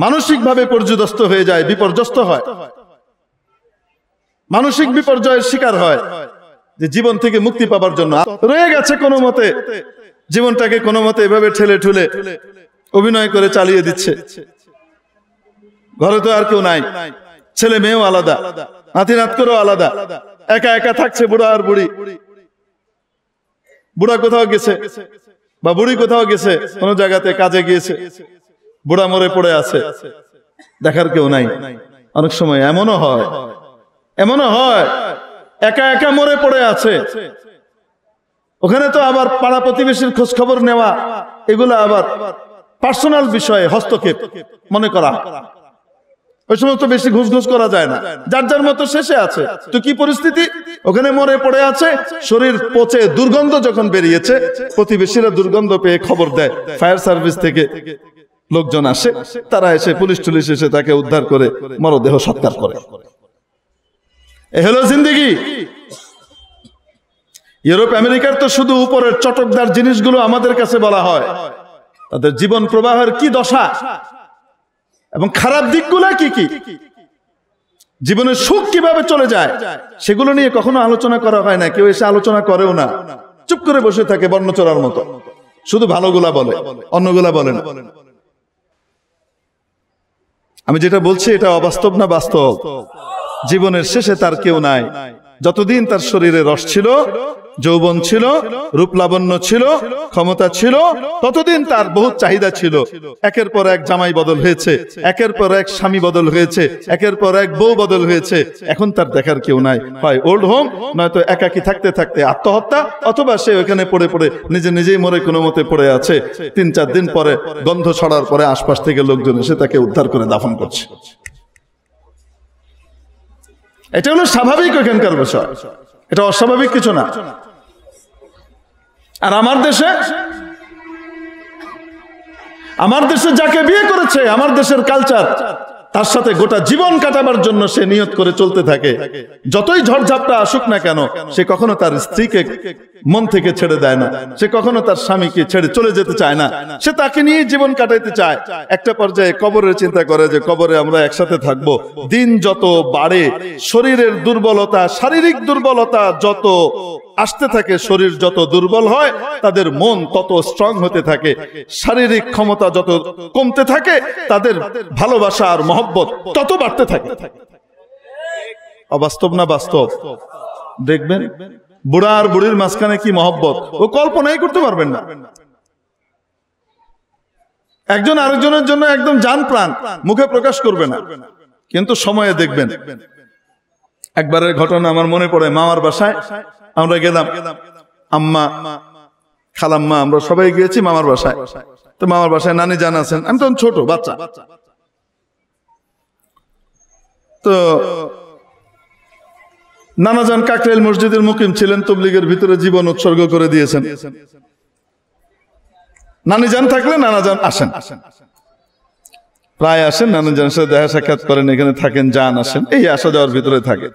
মানসিক ভাবে পর্যদস্ত হয়ে যায়, বিপর্যস্ত হয়, মানসিক বিপর্যয়ের শিকার হয়, যে জীবন থেকে মুক্তি পাবার জন্য রয়ে গেছে কোনো মতে, জীবনটাকে কোনো মতে এভাবে ঠেলে ঠুলে অভিনয় করে চালিয়ে দিচ্ছে। ঘরে তো আর কেউ নাই, ছেলে মেয়েও আলাদা, নাতি নাতকরও আলাদা, একা একা থাকছে বুড়া আর বুড়ি। বুড়া কোথাও গেছে বা বুড়ি কোথাও গেছে, কোন জায়গাতে কাজে গিয়েছে, বুড়া মরে পড়ে আছে, দেখার কেউ নাই। অনেক সময় এমনও হয় একা একা মরে পড়ে আছে। ওখানে তো আবার পাড়া প্রতিবেশীর খোঁজ খবর নেওয়া, এগুলা আবার পার্সোনাল বিষয়ে হস্তক্ষেপ মনে করা, ওই সময় তো বেশি ঘুষ করা যায় না, যার যার মতো শেষে আছে। তো কি পরিস্থিতি? ওখানে মরে পড়ে আছে, শরীর পচে দুর্গন্ধ যখন বেরিয়েছে, প্রতিবেশীরা দুর্গন্ধ পেয়ে খবর দেয়, ফায়ার সার্ভিস থেকে লোকজন আসে, তারা এসে পুলিশ টুলিশ এসে তাকে উদ্ধার করে মরদেহ সৎকার করে। এ হলো জিন্দেগি। ইউরোপ আমেরিকার তো শুধু উপরের চটকদার জিনিসগুলো আমাদের কাছে বলা হয়, তাদের জীবন প্রবাহের কি দশা এবং খারাপ দিকগুলো কি কি, জীবনের সুখ কিভাবে চলে যায়, সেগুলো নিয়ে কখনো আলোচনা করা হয় না। কেউ এসে আলোচনা করেও না, চুপ করে বসে থাকে বর্ণচরার মতো, শুধু ভালোগুলা বলে, অন্যগুলা বলে না। আমি যেটা বলছি এটা অবাস্তব না বাস্তব? জীবনের শেষে তার কেউ নাই, যতদিন তার শরীরে রস ছিল, যৌবন ছিল, রূপ লাবণ্য ছিল, ক্ষমতা ছিল, ততদিন তার বহুত চাহিদা ছিল। একের পর এক জামাই বদল হয়েছে, একের পর এক স্বামী বদল হয়েছে, একের পর এক বউ বদল হয়েছে। এখন তার দেখার কেউ নাই, হয় ওল্ড হোম, নয়তো একাকী থাকতে থাকতে আত্মহত্যা, অথবা সে ওখানে পড়ে পড়ে নিজেই মরে কোনো মতে পড়ে আছে। 3-4 দিন পরে গন্ধ ছড়ার পরে আশপাশ থেকে লোকজন এসে তাকে উদ্ধার করে দাফন করছে। এটা হলো স্বাভাবিক ওখানকার বিষয়, এটা অস্বাভাবিক কিছু না। আর আমার দেশে যাকে বিয়ে করেছে, আমার দেশের কালচার, তার সাথে গোটা জীবন কাটাবার জন্য সে নিয়ত করে চলতে থাকে, যতই ঝড়ঝাপটা আসুক না কেন সে কখনো তার স্ত্রীকে মন থেকে ছেড়ে দেয় না, সে কখনো তার স্বামীকে ছেড়ে চলে যেতে চায় না, সে তাকে নিয়ে জীবন কাটাইতে চায়। একটা পর্যায়ে কবরের চিন্তা করে যে কবরে আমরা একসাথে থাকবো। দিন যত বাড়ে শরীরের দুর্বলতা, শারীরিক দুর্বলতা যত আসতে থাকে, শরীর যত দুর্বল হয় তাদের মন তত স্ট্রং হতে থাকে, শারীরিক ক্ষমতা যত কমতে থাকে তাদের ভালোবাসা আর মহব্বত তত বাড়তে থাকে। অবাস্তব না বাস্তব? দেখবেন বুড়া আর বুড়ির মাঝখানে কি মহব্বত, ও কল্পনাই করতে পারবেন না। একজন আরেকজনের জন্য একদম জান প্রাণ, মুখে প্রকাশ করবে না, কিন্তু সময়ে দেখবেন। একবারের ঘটনা আমার মনে পড়ে, মামার বাসায় আমরা গেলাম, আম্মা, খালাম্মা, আমরা সবাই গিয়েছি মামার বাসায়। তো মামার বাসায় নানি জান আছেন, আমি তখন ছোট বাচ্চা। তো নানাজান কাকরাইল মসজিদের মুকিম ছিলেন, তবলিগের ভিতরে জীবন উৎসর্গ করে দিয়েছেন। নানিজান থাকলে নানাজান আসেন, প্রায় আসেন, নানাজানের সাথে দেখা সাক্ষাৎ করেন, এখানে থাকেন, যান আসেন, এই আসা যাওয়ার ভিতরে থাকে।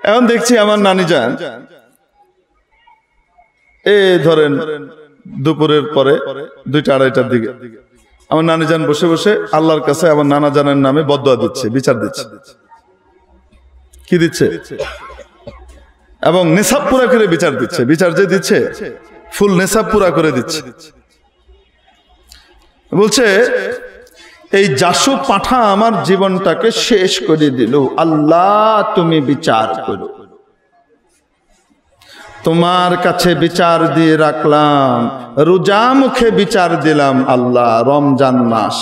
এখন দেখছি আমার নানিজান ধরেন দুপুরের পরে 2টা-2:30টার দিকে আমার নানিজান বসে বসে আল্লাহর কাছে আমার নানাজানের নামে বদদুয়া দিচ্ছে, বিচার দিচ্ছে। কি দিচ্ছে? এবং নেশাব পুরা করে বিচার দিচ্ছে। বিচার যে দিচ্ছে ফুল নেশাব পুরা করে দিচ্ছে। বলছে এই জাসু পাঠা আমার জীবনটাকে শেষ করে দিল, আল্লাহ তুমি বিচার করো। তোমার কাছে বিচার দিয়ে রাখলাম, রোজা মুখে বিচার দিলাম, আল্লাহ রমজান মাস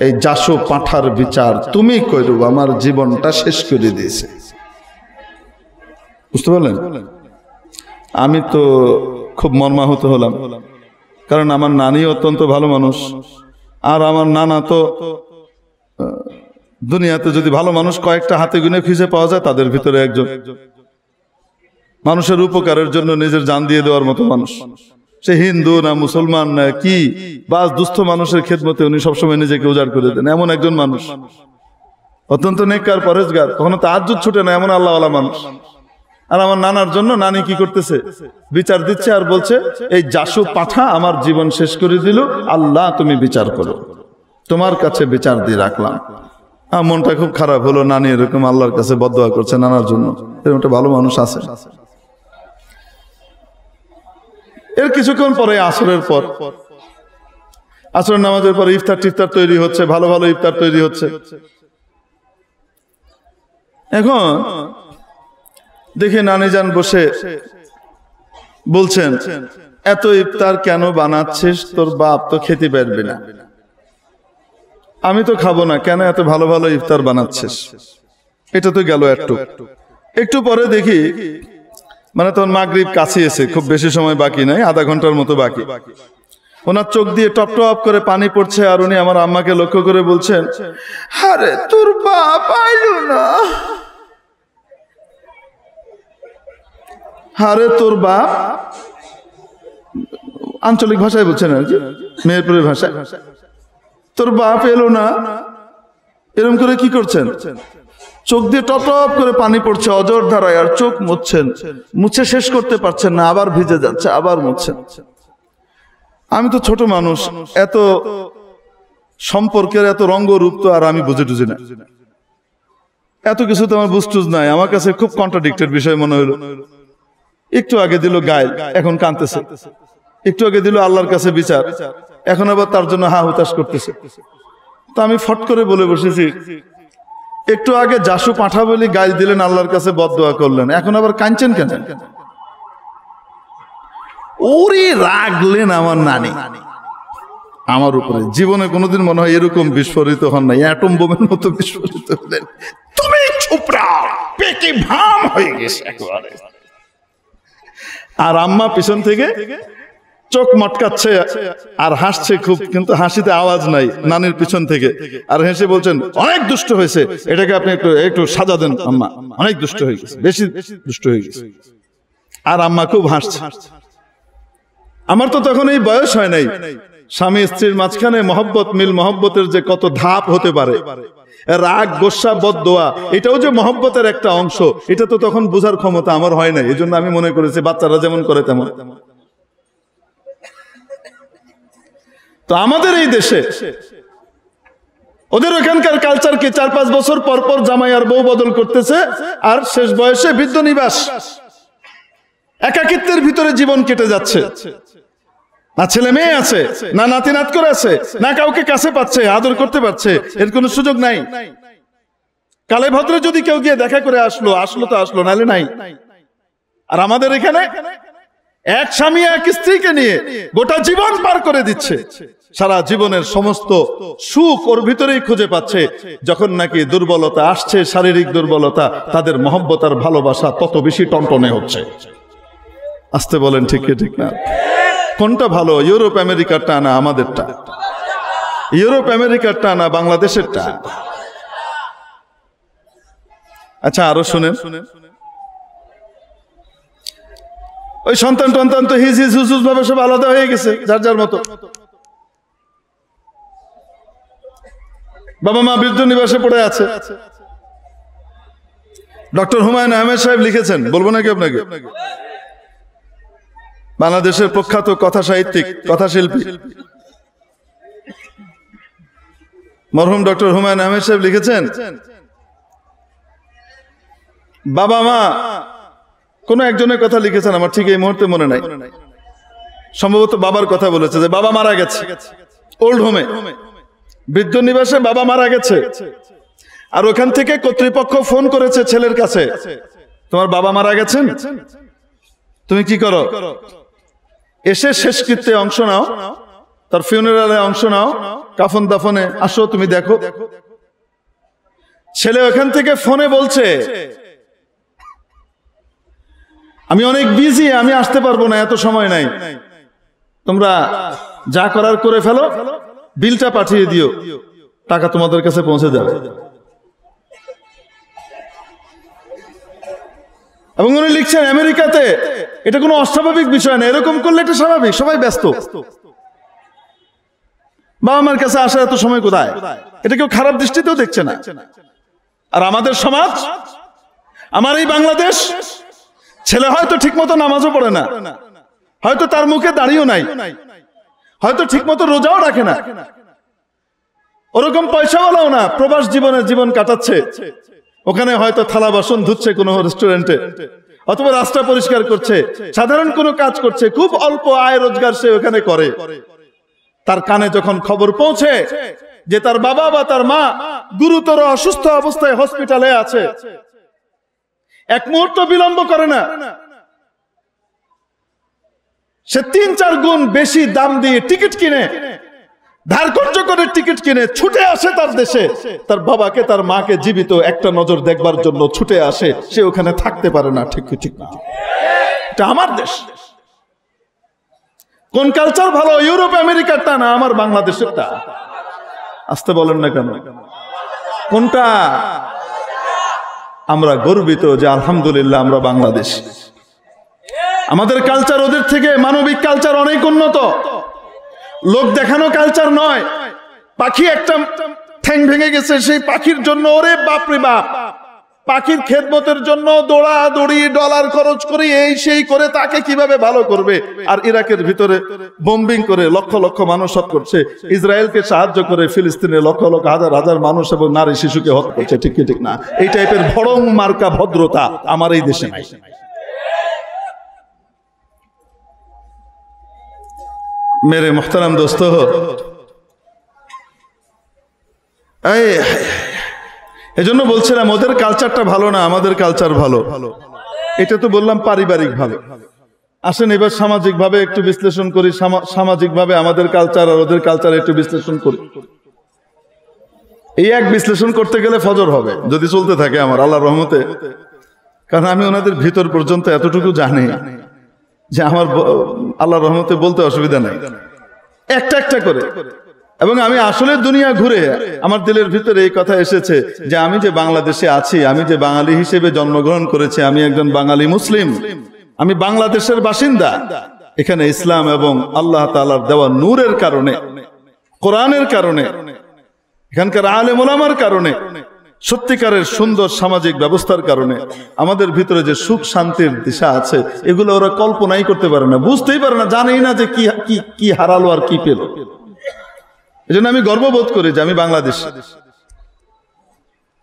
এই জাসু পাঠার বিচার তুমি করো, আমার জীবনটা শেষ করে দিয়েছে। বুঝতে পারলেন? আমি তো খুব মর্মাহত হলাম, কারণ আমার নানি অত্যন্ত ভালো মানুষ, আর আমার নানা তো দুনিয়াতে যদি ভালো মানুষ কয়েকটা হাতে গুনে খুঁজে পাওয়া যায় তাদের ভিতরে একজন। মানুষের উপকারের জন্য নিজের জান দিয়ে দেওয়ার মতো মানুষ। সে হিন্দু না মুসলমান না কি, বাস দুস্থ মানুষের খেদমতে উনি সবসময় নিজেকে উজাড় করে দেন, এমন একজন মানুষ। অত্যন্ত নেককার, পরেজগার, কখনো তাহাজ্জুদ ছুটে না, এমন আল্লাহওয়ালা মানুষ। আর আমার নানার জন্য নানি কি করতেছে? বিচার দিচ্ছে আর বলছে এই জাসু পাঠা আমার জীবন শেষ করে দিল, আল্লাহ তুমি বিচার করো, তোমার কাছে বিচার দিয়ে রাখলাম। মনটা খুব খারাপ হলো, নানি এরকম আল্লাহর কাছে বদদুয়া করছে নানার জন্য, এরকম একটা ভালো মানুষ আছে। এর কিছুক্ষণ পরে আসরের পর, আসরের নামাজের পরে ইফতার টিফতার তৈরি হচ্ছে, ভালো ভালো ইফতার তৈরি হচ্ছে। এখন দেখি নানিজান বসে বলছেন, এত ইফতার কেন বানাচ্ছিস? তোর বাপ তো খেতে পারবে না। আমি তো খাবো না, কেন এত ভালো ভালো ইফতার বানাচ্ছিস? এটা তো গেল একটু পরে দেখি, মানে তখন মাগরিব কাছে এসে খুব বেশি সময় বাকি নাই, আধা ঘন্টার মতো বাকি। ওনার চোখ দিয়ে টপ টপ করে পানি পড়ছে, আর উনি আমার আম্মাকে লক্ষ্য করে বলছেন, আরে তোর বাপ আইলো না, আরে তোর বাপ, আঞ্চলিক ভাষায় বলছেন আর কি, মেহেরপুরের ভাষায়, তোর বাপ এলো না। এরকম করে কি করছেন? চোখ দিয়ে টপ টপ করে পানি পড়ছে অজর ধারায়, আর চোখ মুছছেন, মুছে শেষ করতে পারছেন না, আবার ভিজে যাচ্ছে, আবার মুছছেন। আমি তো ছোট মানুষ, এত সম্পর্কের এত রঙ্গ রূপ তো আর আমি বুঝে টুঝি না, এত কিছু তো আমার বুঝটুজ নাই। আমার কাছে খুব কন্ট্রাডিক্টেড বিষয় মনে হলো। একটু আগে দিল গায়েল, এখন কাঁদতেছে। একটু আগে দিল আল্লাহর কাছে বিচার, এখন আবার তার জন্য হা হুতাশ করতেছে। তো আমি ফট করে বলে বসেছি, একটু আগে জাসু পাঠা বলি গাইল দিলেন, আল্লাহর কাছে বদদুয়া করলেন, এখন আবার কাঁদছেন কেন? ওরে রাগলেন আমার নানি আমার উপরে। জীবনে কোনোদিন মনে হয় এরকম বিস্ফোরিত হন নাই, অ্যাটম বোমের মতো বিস্ফোরিত হলেন। তুমি চুপ রাও, পেটে ভাম হয়ে গেছে একেবারে। আর আম্মা পিছন থেকে চোখ মটকাচ্ছে আর হাসছে খুব, কিন্তু হাসিতে আওয়াজ নাই নানির পিছন থেকে। আর হেসে বলছেন, অনেক দুষ্ট হয়েছে, এটাকে আপনি একটু সাজা দেন আম্মা, অনেক দুষ্ট হয়ে গেছে, বেশি দুষ্ট হয়ে গেছে। আর আম্মা খুব হাসছে। আমার তো তখন এই বয়স হয় নাই, স্বামী স্ত্রীর মাঝখানে মহব্বত, মিল মহব্বতের যে কত ধাপ হতে পারে, রাগ, গোসা, বদদোয়া, এটাও যে মহব্বতের একটা অংশ, এটা তো তখন বোঝার ক্ষমতা আমার হয় না। এই জন্য আমি মনে করেছি বাচ্চারা যেমন করে তেমন। তো আমাদের এই দেশে ওদের ওখানকার কালচারকে 4-5 বছর পর পর জামাই আর বউ বদল করতেছে, আর শেষ বয়সে বৃদ্ধ নিবাস, একাকিত্বের ভিতরে জীবন কেটে যাচ্ছে। না ছেলে মেয়ে আছে, না নাতি নাত করে আছে, না কাউকে কাছে পাচ্ছে, আদর করতে পারছে, এর কোনো সুযোগ নাই। কালে ভদ্রে যদি কেউ গিয়ে দেখা করে আসলো তো আসলো, নালে নাই। আর আমাদের এখানে এক স্বামী এক স্ত্রীকে নিয়ে গোটা জীবন পার করে দিচ্ছে, সারা জীবনের সমস্ত সুখ ওর ভিতরেই খুঁজে পাচ্ছে। যখন নাকি দুর্বলতা আসছে, শারীরিক দুর্বলতা, তাদের মহব্বত আর ভালোবাসা তত বেশি টনটনে হচ্ছে। আসতে বলেন ঠিক কি ঠিক না? কোনটা ভালো, ইউরোপ আমেরিকারটা না আমাদেরটা? ইউরোপ আমেরিকারটা না বাংলাদেশেরটা? আচ্ছা আরো শুনেন, ওই সন্তান টন্তান তো হিজ হিজ হুজুজ ভাবে সব আলাদা হয়ে গেছে, যার যার মতো। বাবা মা বৃদ্ধ নিবাসে পড়ে আছে। ডক্টর হুমায়ুন আহমেদ সাহেব লিখেছেন, বলবো নাকি আপনাকে? বাংলাদেশের প্রখ্যাত কথা সাহিত্যিক, কথা শিল্পী মরহুম ডক্টর হুমায়ুন আহমেদ সাহেব লিখেছেন, বাবা মা, কোন একজনের কথা লিখেছেন, আমার ঠিক এই মুহূর্তে মনে নাই, সম্ভবত বাবার কথা বলেছে, যে বাবা মারা গেছে, ওল্ড হোমে, বৃদ্ধ নিবাসে বাবা মারা গেছে, আর ওখান থেকে কর্তৃপক্ষ ফোন করেছে ছেলের কাছে, তোমার বাবা মারা গেছেন, তুমি কি করো? এসে শেষকৃত্যে অংশ নাও, তার ফিউনারালে অংশ নাও, কাফন দাফনে আসো, তুমি দেখো। ছেলে ওখান থেকে ফোনে বলছে, আমি অনেক বিজি, আমি আসতে পারবো না, এত সময় নাই, তোমরা যা করার করে ফেলো, বিলটা পাঠিয়ে দিও, টাকা তোমাদের কাছে পৌঁছে যাবে। এবং উনি লিখছেন, আমেরিকাতে এটা কোনো অস্বাভাবিক বিষয় না, এরকম করলে এটা স্বাভাবিক, সবাই ব্যস্ত, বাবা মার কাছে আসার এত সময় কোথায়? এটা কেউ খারাপ দৃষ্টিতেও দেখছে না। আর আমাদের সমাজ, আমার এই বাংলাদেশ, ছেলে হয়তো ঠিক মতো নামাজও পড়ে না, হয়তো তার মুখে দাড়িও নাই, হয়তো ঠিক মতো রোজাও রাখে না, ওরকম পয়সাওয়ালাও না, প্রবাস জীবনে জীবন কাটাচ্ছে, ওখানে হয়তো থালা বাসন ধুচ্ছে কোনো রেস্টুরেন্টে, অথবা রাস্তা পরিষ্কার করছে, সাধারণ কোনো কাজ করছে, খুব অল্প আয় রোজগার সে ওখানে করে। তার কানে যখন খবর পৌঁছে যে তার বাবা বা তার মা গুরুতর অসুস্থ অবস্থায় হসপিটালে আছে, এক মুহূর্ত বিলম্ব করে না, সে 3-4 গুণ বেশি দাম দিয়ে টিকিট কিনে, ধার কর্জ করে টিকিট কিনে ছুটে আসে তার দেশে, তার বাবাকে তার মাকে জীবিত একটা নজর দেখবার জন্য ছুটে আসে। সে ওখানে থাকতে পারে না, ঠিক ঠিক না? এটা আমার দেশ। কোন কালচার ভালো, ইউরোপ আমেরিকারটা না আমার বাংলাদেশেরটা? আসতে বলেন না কেন? কোনটা? আমরা গর্বিত যে আলহামদুলিল্লাহ আমরা বাংলাদেশ। আমাদের কালচার ওদের থেকে, মানবিক কালচার অনেক উন্নত, লোক দেখানো কালচার নয়। পাখি একটা ঠ্যাং ভেঙে গেছে, সেই পাখির জন্য ওরে বাপরে বাপ, পাখির খেদমতের জন্য দৌড়াদৌড়ি, ডলার খরচ করে, এই সেই করে তাকে কিভাবে ভালো করবে। আর ইরাকের ভিতরে বোম্বিং করে লক্ষ লক্ষ মানুষ হত্যা করছে, ইসরায়েলকে সাহায্য করে ফিলিস্তিনে লক্ষ লক্ষ হাজার হাজার মানুষ এবং নারী শিশুকে হত্যা করছে, ঠিক ঠিক না? এই টাইপের ভড়ং মার্কা ভদ্রতা আমার এই দেশে নাই। মেরে মোহতারাম দোস্ত, এজন্য বলছিলাম ওদের কালচারটা ভালো না, আমাদের কালচার ভালো। এটা তো বললাম পারিবারিক ভাবে। আসেন এবার সামাজিক ভাবে একটু বিশ্লেষণ করি, সামাজিক ভাবে আমাদের কালচার আর ওদের কালচার একটু বিশ্লেষণ করি। এই এক বিশ্লেষণ করতে গেলে ফজর হবে, যদি চলতে থাকে আমার আল্লাহর রহমতে, কারণ আমি ওনাদের ভিতর পর্যন্ত এতটুকু জানি যে আমার আল্লাহর রহমতে বলতে অসুবিধা নাই, একটা একটা করে। এবং আমি আসলে দুনিয়া ঘুরে আমার দিলের ভিতরে এই কথা এসেছে যে আমি যে বাংলাদেশে আছি, আমি যে বাঙালি হিসেবে জন্মগ্রহণ করেছি, আমি একজন বাঙালি মুসলিম, আমি বাংলাদেশের বাসিন্দা, এখানে ইসলাম এবং আল্লাহ তাআলার দেওয়া নূরের কারণে, কোরআনের কারণে, এখানকার আলেম ওলামার কারণে, সত্যিকারের সুন্দর সামাজিক ব্যবস্থার কারণে আমাদের ভিতরে যে সুখ শান্তির দিশা আছে, এগুলো ওরা কল্পনাই করতে পারে না, বুঝতেই পারে না, জানেই না যে কি কি হারালো আর কি পেল। এই জন্য আমি গর্ববোধ করি যে আমি বাংলাদেশ,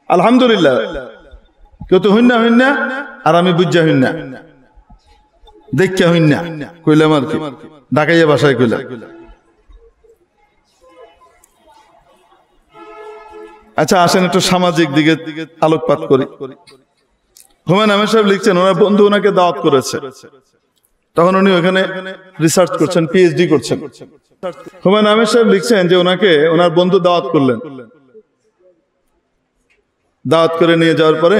আলহামদুলিল্লাহ। কেউ তো হইনা আর আমি বুঝা হইনা, দেখা হইনা কইলাম আর কি, ঢাকাইয়া ভাষায় কইলাম। আচ্ছা আসেন একটু সামাজিক দিকে আলোকপাত করি। হুমায়ুন আহমেদ সাহেব লিখছেন ওনার বন্ধু ওনাকে দাওয়াত করেছে, তখন উনি ওখানে রিসার্চ করছেন, পিএইচডি করছেন। হুমায়ুন আহমেদ সাহেব লিখছেন যে ওনাকে ওনার বন্ধু দাওয়াত করলেন, দাওয়াত করে নিয়ে যাওয়ার পরে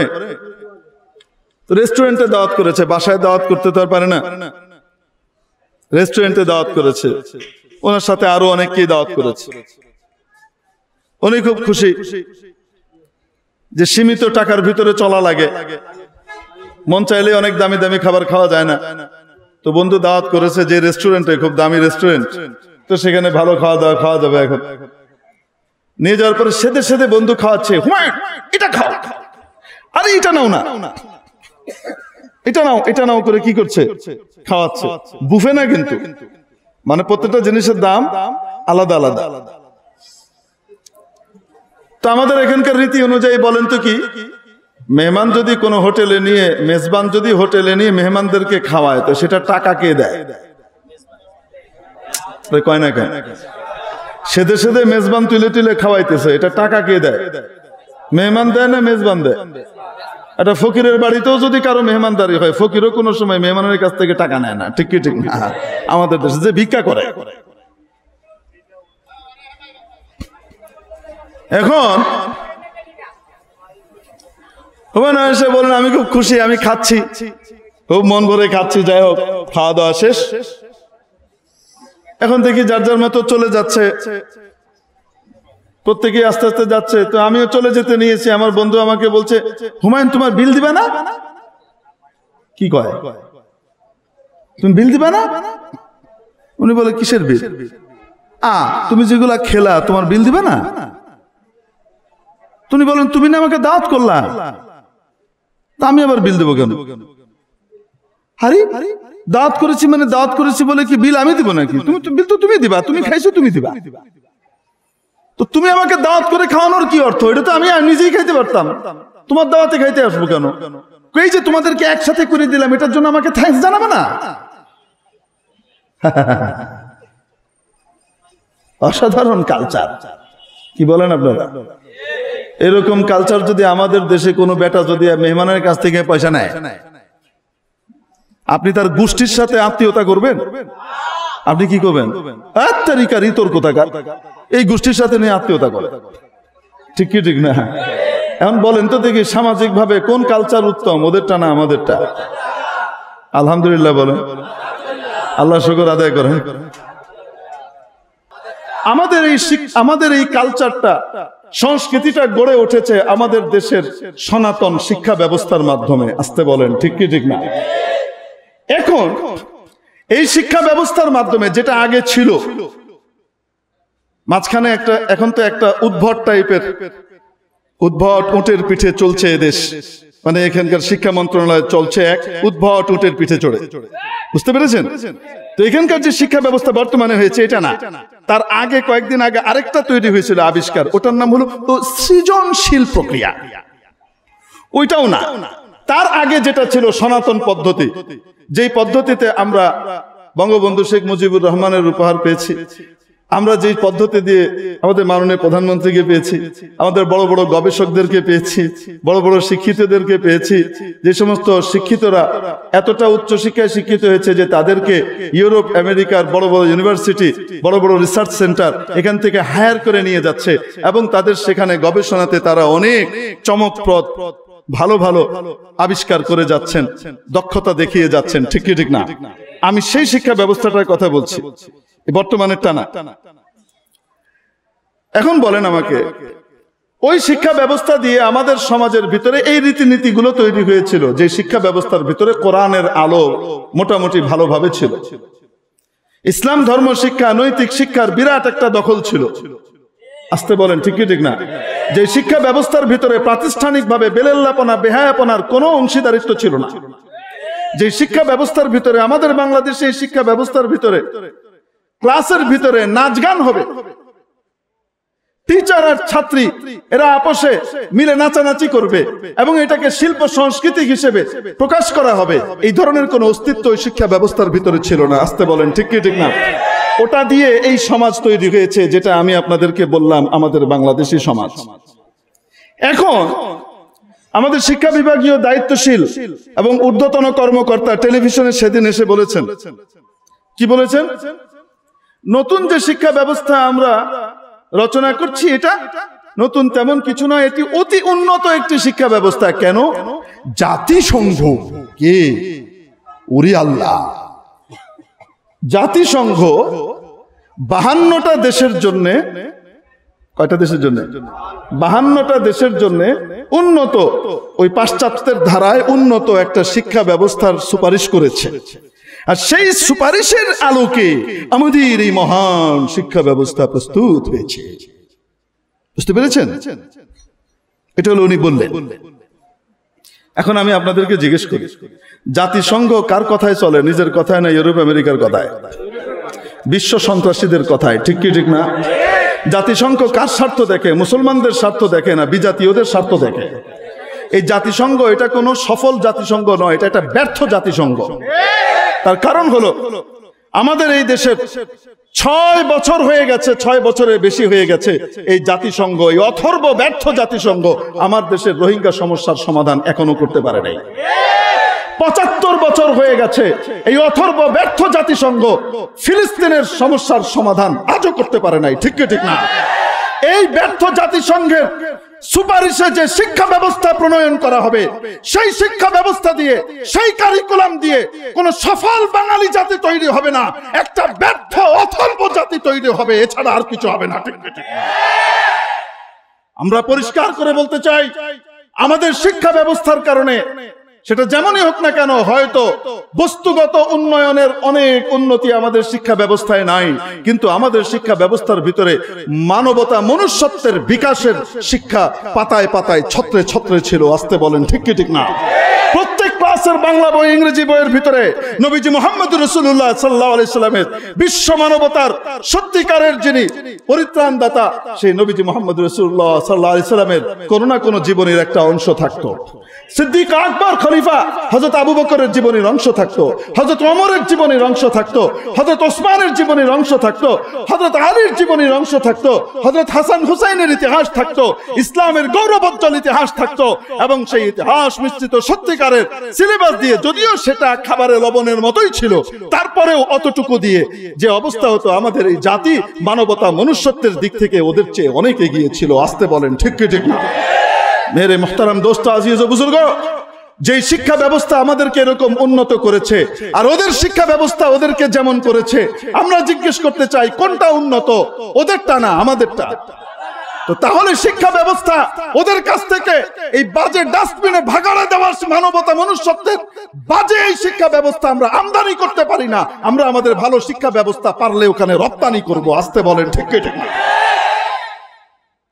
রেস্টুরেন্টে দাওয়াত করেছে, বাসায় দাওয়াত করতে তো আর পারে না, রেস্টুরেন্টে দাওয়াত করেছে, ওনার সাথে আরো অনেককেই দাওয়াত করেছে। উনি খুব খুশি যে সীমিত টাকার ভিতরে চলা লাগে, মন চাইলে অনেক দামি দামি খাবার খাওয়া যায় না। তো বন্ধু দাওয়াত করেছে যে রেস্টুরেন্টে, খুব দামি রেস্টুরেন্ট, তো সেখানে ভালো খাওয়া দাওয়া খাওয়া যাবে। এখন নিয়ে যাওয়ার পরে সেদে সেদে বন্ধু খাওয়াচ্ছে, হুমায়ুন এটা খাও, আরে এটা নাও না, এটা নাও, এটা নাও করে কি করছে, খাওয়াচ্ছে। বুফে না কিন্তু, মানে প্রত্যেকটা জিনিসের দাম আলাদা আলাদা। তো আমাদের এখানকার রীতি অনুযায়ী বলেন তো কি, মেহমান যদি কোনো হোটেলে নিয়ে, মেজবান যদি হোটেলে নিয়ে মেহমানদেরকে খাওয়ায়, তো সেটা টাকা কে দেয়? কয় না কয়, সেদে সেদে মেজবান তুলে তুলে খাওয়াইতেছে, এটা টাকা কে দেয়? মেহমান দেয় না মেজবান দেয়? এটা ফকিরের বাড়িতেও যদি কারো মেহমানদারি হয়, ফকিরও কোনো সময় মেহমানের কাছ থেকে টাকা নেয় না, ঠিক কি ঠিক না? আমাদের দেশে যে ভিক্ষা করে। এখন এসে বলেন আমি খুব খুশি, আমি খাচ্ছি, খুব মন ভরে খাচ্ছি। যাই হোক, খাওয়া দাওয়া শেষ, এখন দেখি যার যার মতো চলে যাচ্ছে, প্রত্যেকেই আস্তে আস্তে যাচ্ছে। তো আমিও চলে যেতে নিয়েছি। আমার বন্ধু আমাকে বলছে, হুমায়ুন তোমার বিল দিবে না? কি কয়, তুমি বিল দিবে না? উনি বলে কিসের বিল? তুমি যেগুলা খেলা, তোমার বিল দিবে না? তুমি বলেন তুমি না আমাকে দাওয়াত করলা, তা আমি আবার বিল দেবো কেন? আরে দাওয়াত করেছি মানে দাওয়াত করেছি বলে কি বিল আমি দিব নাকি? তুমি বিল তো তুমি দিবা, তুমি খাইছো তুমি দিবা। তো তুমি আমাকে দাওয়াত করে খাওয়ানোর কি অর্থ? এটা তো আমি নিজেই খাইতে পারতাম, তোমার দাওয়াতে খাইতে আসবো কেন? এই যে তোমাদেরকে একসাথে করে দিলাম, এটার জন্য আমাকে থ্যাঙ্কস জানাবে না? অসাধারণ কালচার, কি বলেন আপনারা? এরকম কালচার যদি আমাদের দেশে কোনো বেটা যদি মেহমানের কাছ থেকে পয়সা নেয়, আপনি তার গোষ্ঠীর সাথে আত্মীয়তা করবেন? আপনি কি করবেন? তারিকার ইতর কোথাকার, এই গোষ্ঠীর সাথে নিয়ে আত্মীয়তা করে, ঠিক কি ঠিক না? এখন বলেন তো দেখি সামাজিক ভাবে কোন কালচার উত্তম, ওদেরটা না আমাদেরটা? আলহামদুলিল্লাহ বলেন, আল্লাহ শুকর আদায় করেন। আমাদের এই কালচারটা, সংস্কৃতিটা গড়ে উঠেছে আমাদের দেশের সনাতন শিক্ষা ব্যবস্থার মাধ্যমে। আসতে বলেন, ঠিক কি ঠিক না? এখন এই শিক্ষা ব্যবস্থার মাধ্যমে যেটা আগে ছিল, মাঝখানে এখন তো একটা উদ্ভট টাইপের, উদ্ভট উটের পিঠে চলছে এদেশ, মানে এখানকার শিক্ষা মন্ত্রণালয় চলছে এক উদ্ভট উটের পিঠে চড়ে, বুঝতে পেরেছেন? তো এখানকার যে শিক্ষা ব্যবস্থা বর্তমানে হয়েছে এটা না, তার আগে কয়েকদিন আগে আরেকটা তৈরি হয়েছিল আবিষ্কার, ওটার নাম হলো সৃজনশীল প্রক্রিয়া। ওইটাও না, তার আগে যেটা ছিল সনাতন পদ্ধতি, যেই পদ্ধতিতে আমরা বঙ্গবন্ধু শেখ মুজিবুর রহমানের উপহার পেয়েছি, আমরা যেই পদ্ধতি দিয়ে আমাদের মাননীয় প্রধানমন্ত্রীকে পেয়েছি, আমাদের বড় বড় গবেষকদেরকে পেয়েছি, বড় বড় শিক্ষিতদেরকে পেয়েছি, যে সমস্ত শিক্ষিতরা এতটা উচ্চশিক্ষায় শিক্ষিত হয়েছে যে তাদেরকে ইউরোপ আমেরিকার বড় বড় ইউনিভার্সিটি, বড় বড় রিসার্চ সেন্টার এখান থেকে হায়ার করে নিয়ে যাচ্ছে, এবং তাদের সেখানে গবেষণাতে তারা অনেক চমকপ্রদ ভালো ভালো আবিষ্কার করে যাচ্ছেন, দক্ষতা দেখিয়ে যাচ্ছেন, ঠিক কি ঠিক না? আমি সেই শিক্ষা ব্যবস্থাটার কথা বলছি, বর্তমানেরটা না। এখন বলেন আমাকে, ওই শিক্ষা ব্যবস্থা দিয়ে আমাদের সমাজের ভিতরে এই রীতিনীতিগুলো তৈরি হয়েছিল, যে শিক্ষা ব্যবস্থার ভিতরে কোরআনের আলো মোটামুটি ভালোভাবে ছিল। ইসলাম ধর্ম শিক্ষা, নৈতিক শিক্ষার বিরাট একটা দখল ছিল। আসতে বলেন ঠিক কি ঠিক না? যে শিক্ষা ব্যবস্থার ভিতরে প্রাতিষ্ঠানিকভাবে বেলেল্লাপনা, বেহায়াপনার কোনো অংশীদারিত্ব ছিল না। যে শিক্ষা ব্যবস্থার ভিতরে, আমাদের বাংলাদেশে এই শিক্ষা ব্যবস্থার ভিতরে ক্লাসের ভিতরে নাচ গান হবে, টিচার আর ছাত্রী এরা আপোষে মিলে নাচানাচি করবে এবং এটাকে শিল্প সংস্কৃতি হিসেবে প্রকাশ করা হবে, এই ধরনের কোন অস্তিত্ব ওই শিক্ষা ব্যবস্থার ভিতরে ছিল না। আসতে বলেন ঠিক কি ঠিক না? ওটা দিয়ে এই সমাজ তৈরি হয়েছে, যেটা আমি আপনাদেরকে বললাম আমাদের বাংলাদেশি সমাজ। এখন আমাদের শিক্ষা বিভাগীয় দায়িত্বশীল এবং ঊর্ধ্বতন কর্মকর্তা টেলিভিশনে সেদিন এসে বলেছেন, কি বলেছেন? নতুন যে শিক্ষা ব্যবস্থা আমরা রচনা করছি, এটা নতুন তেমন কিছু নয়, এটি অতি উন্নত একটি শিক্ষা ব্যবস্থা। কেন? জাতিসংঘ কে ওরে আল্লাহ, জাতিসংঘ 52টা দেশের জন্য, কয়টা দেশের জন্য? 52টা দেশের জন্য উন্নত, ওই পাশ্চাত্যের ধারায় উন্নত একটা শিক্ষা ব্যবস্থার সুপারিশ করেছে। আর সেই সুপারিশের আলোকে আমাদের এই মহান শিক্ষা ব্যবস্থা প্রস্তুত হয়েছে। বুঝতে পেরেছেন? এটা হলো উনি বললেন। এখন আমি আপনাদেরকে জিজ্ঞেস করি, জাতিসংঘ কার কথায় চলে? নিজের কথায় না ইউরোপ আমেরিকার কথায়? বিশ্ব সন্ত্রাসীদের কথায়, ঠিক কি ঠিক না? জাতিসংঘ কার স্বার্থ দেখে? মুসলমানদের স্বার্থ দেখে না, বিজাতীয়দের স্বার্থ দেখে। এই জাতিসংঘ এটা কোনো সফল জাতিসংঘ নয়, এটা একটা ব্যর্থ জাতিসংঘ। তার কারণ হলো আমাদের এই দেশের 6 বছর হয়ে গেছে, 6 বছরের বেশি হয়ে গেছে এই জাতিসংঘ, এই অথর্ব ব্যর্থ জাতিসংঘ আমার দেশের রোহিঙ্গা সমস্যার সমাধান এখনো করতে পারে নাই। 75 বছর হয়ে গেছে এই অথর্ব ব্যর্থ জাতিসংঘ ফিলিস্তিনের সমস্যার সমাধান আজও করতে পারে নাই, ঠিক কি ঠিক না? এই ব্যর্থ জাতিসংঘের সুপারিশে যে শিক্ষা ব্যবস্থা প্রণয়ন করা হবে, সেই শিক্ষা ব্যবস্থা দিয়ে, সেই কারিকুলাম দিয়ে কোন সফল বাঙালি জাতি তৈরি হবে না, একটা ব্যর্থ অথর্ব জাতি তৈরি হবে, এছাড়া আর কিছু হবে না, ঠিক ঠিক। আমরা পরিষ্কার করে বলতে চাই, আমাদের শিক্ষা ব্যবস্থার কারণে, সেটা যেমনই হোক না কেন, হয়তো বস্তুগত উন্নয়নের অনেক উন্নতি আমাদের শিক্ষা ব্যবস্থায় নাই, কিন্তু আমাদের শিক্ষা ব্যবস্থার ভিতরে মানবতা, মনুষ্যত্বের বিকাশের শিক্ষা পাতায় পাতায়, ছত্রে ছত্রে ছিল। আসতে বলেন ঠিক কি ঠিক না? প্রত্যেক ক্লাসের বাংলা বই, ইংরেজি বইয়ের ভিতরে নবীজি মুহাম্মদ রাসূলুল্লাহ সাল্লাল্লাহু আলাইহি সাল্লামের, বিশ্ব মানবতার সত্যিকারের যিনি পরিত্রাণদাতা, সেই নবীজি মুহাম্মদ রাসূলুল্লাহ সাল্লাল্লাহু আলাইহি সাল্লামের কোনো না কোনো জীবনের একটা অংশ থাকতো। সিদ্দিক আকবর খলিফা হযরত আবু বকরের জীবনের অংশ থাকতো, হযরত ওমরের জীবনের অংশ থাকতো, হযরত ওসমানের জীবনের অংশ থাকতো, হযরত আলীর জীবনের অংশ থাকতো, হযরত হাসান হুসাইনের ইতিহাস থাকতো, ইসলামের গৌরবোজ্জ্বল ইতিহাস থাকতো। এবং সেই ইতিহাস মিশ্রিত সত্যিকারের সিলেবাস দিয়ে, যদিও সেটা খাবারে লবণের মতোই ছিল, তারপরেও অতটুকু দিয়ে যে অবস্থা হতো, আমাদের এই জাতি মানবতা, মনুষ্যত্বের দিক থেকে ওদের চেয়ে অনেক এগিয়ে ছিল। আসতে বলেন ঠিক কি ঠিক না? মেরে মুহতারাম দোস্ত, আজিজ ও বুজুর্গ, যে শিক্ষা ব্যবস্থা আমাদেরকে এরকম উন্নত করেছে, আর ওদের শিক্ষা ব্যবস্থা ওদেরকে যেমন করেছে, আমরা জিজ্ঞেস করতে চাই কোনটা উন্নত? ওদেরটা না আমাদেরটা? তো তাহলে শিক্ষা ব্যবস্থা ওদের কাছ থেকে এই বাজে ডাস্টবিনে ভাগাড়া দেওয়ার মানবতা, মনুষ্যত্বের বাজে এই শিক্ষা ব্যবস্থা আমরা আমদানি করতে পারি না। আমরা আমাদের ভালো শিক্ষা ব্যবস্থা পারলে ওখানে রপ্তানি করব। আসতে বলেন ঠিক কি ঠিক না?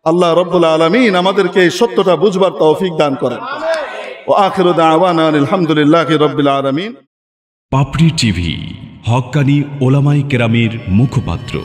আল্লাহ রাব্বুল আলামিন আমাদেরকে এই সত্যটা বুঝবার তৌফিক দান করেন। ওয়া আখিরু দাওয়ানা আলহামদুলিল্লাহি রাব্বিল আলামিন। পাপড়ি টিভি, হক্কানি ওলামায়ে কেরামের মুখপাত্র।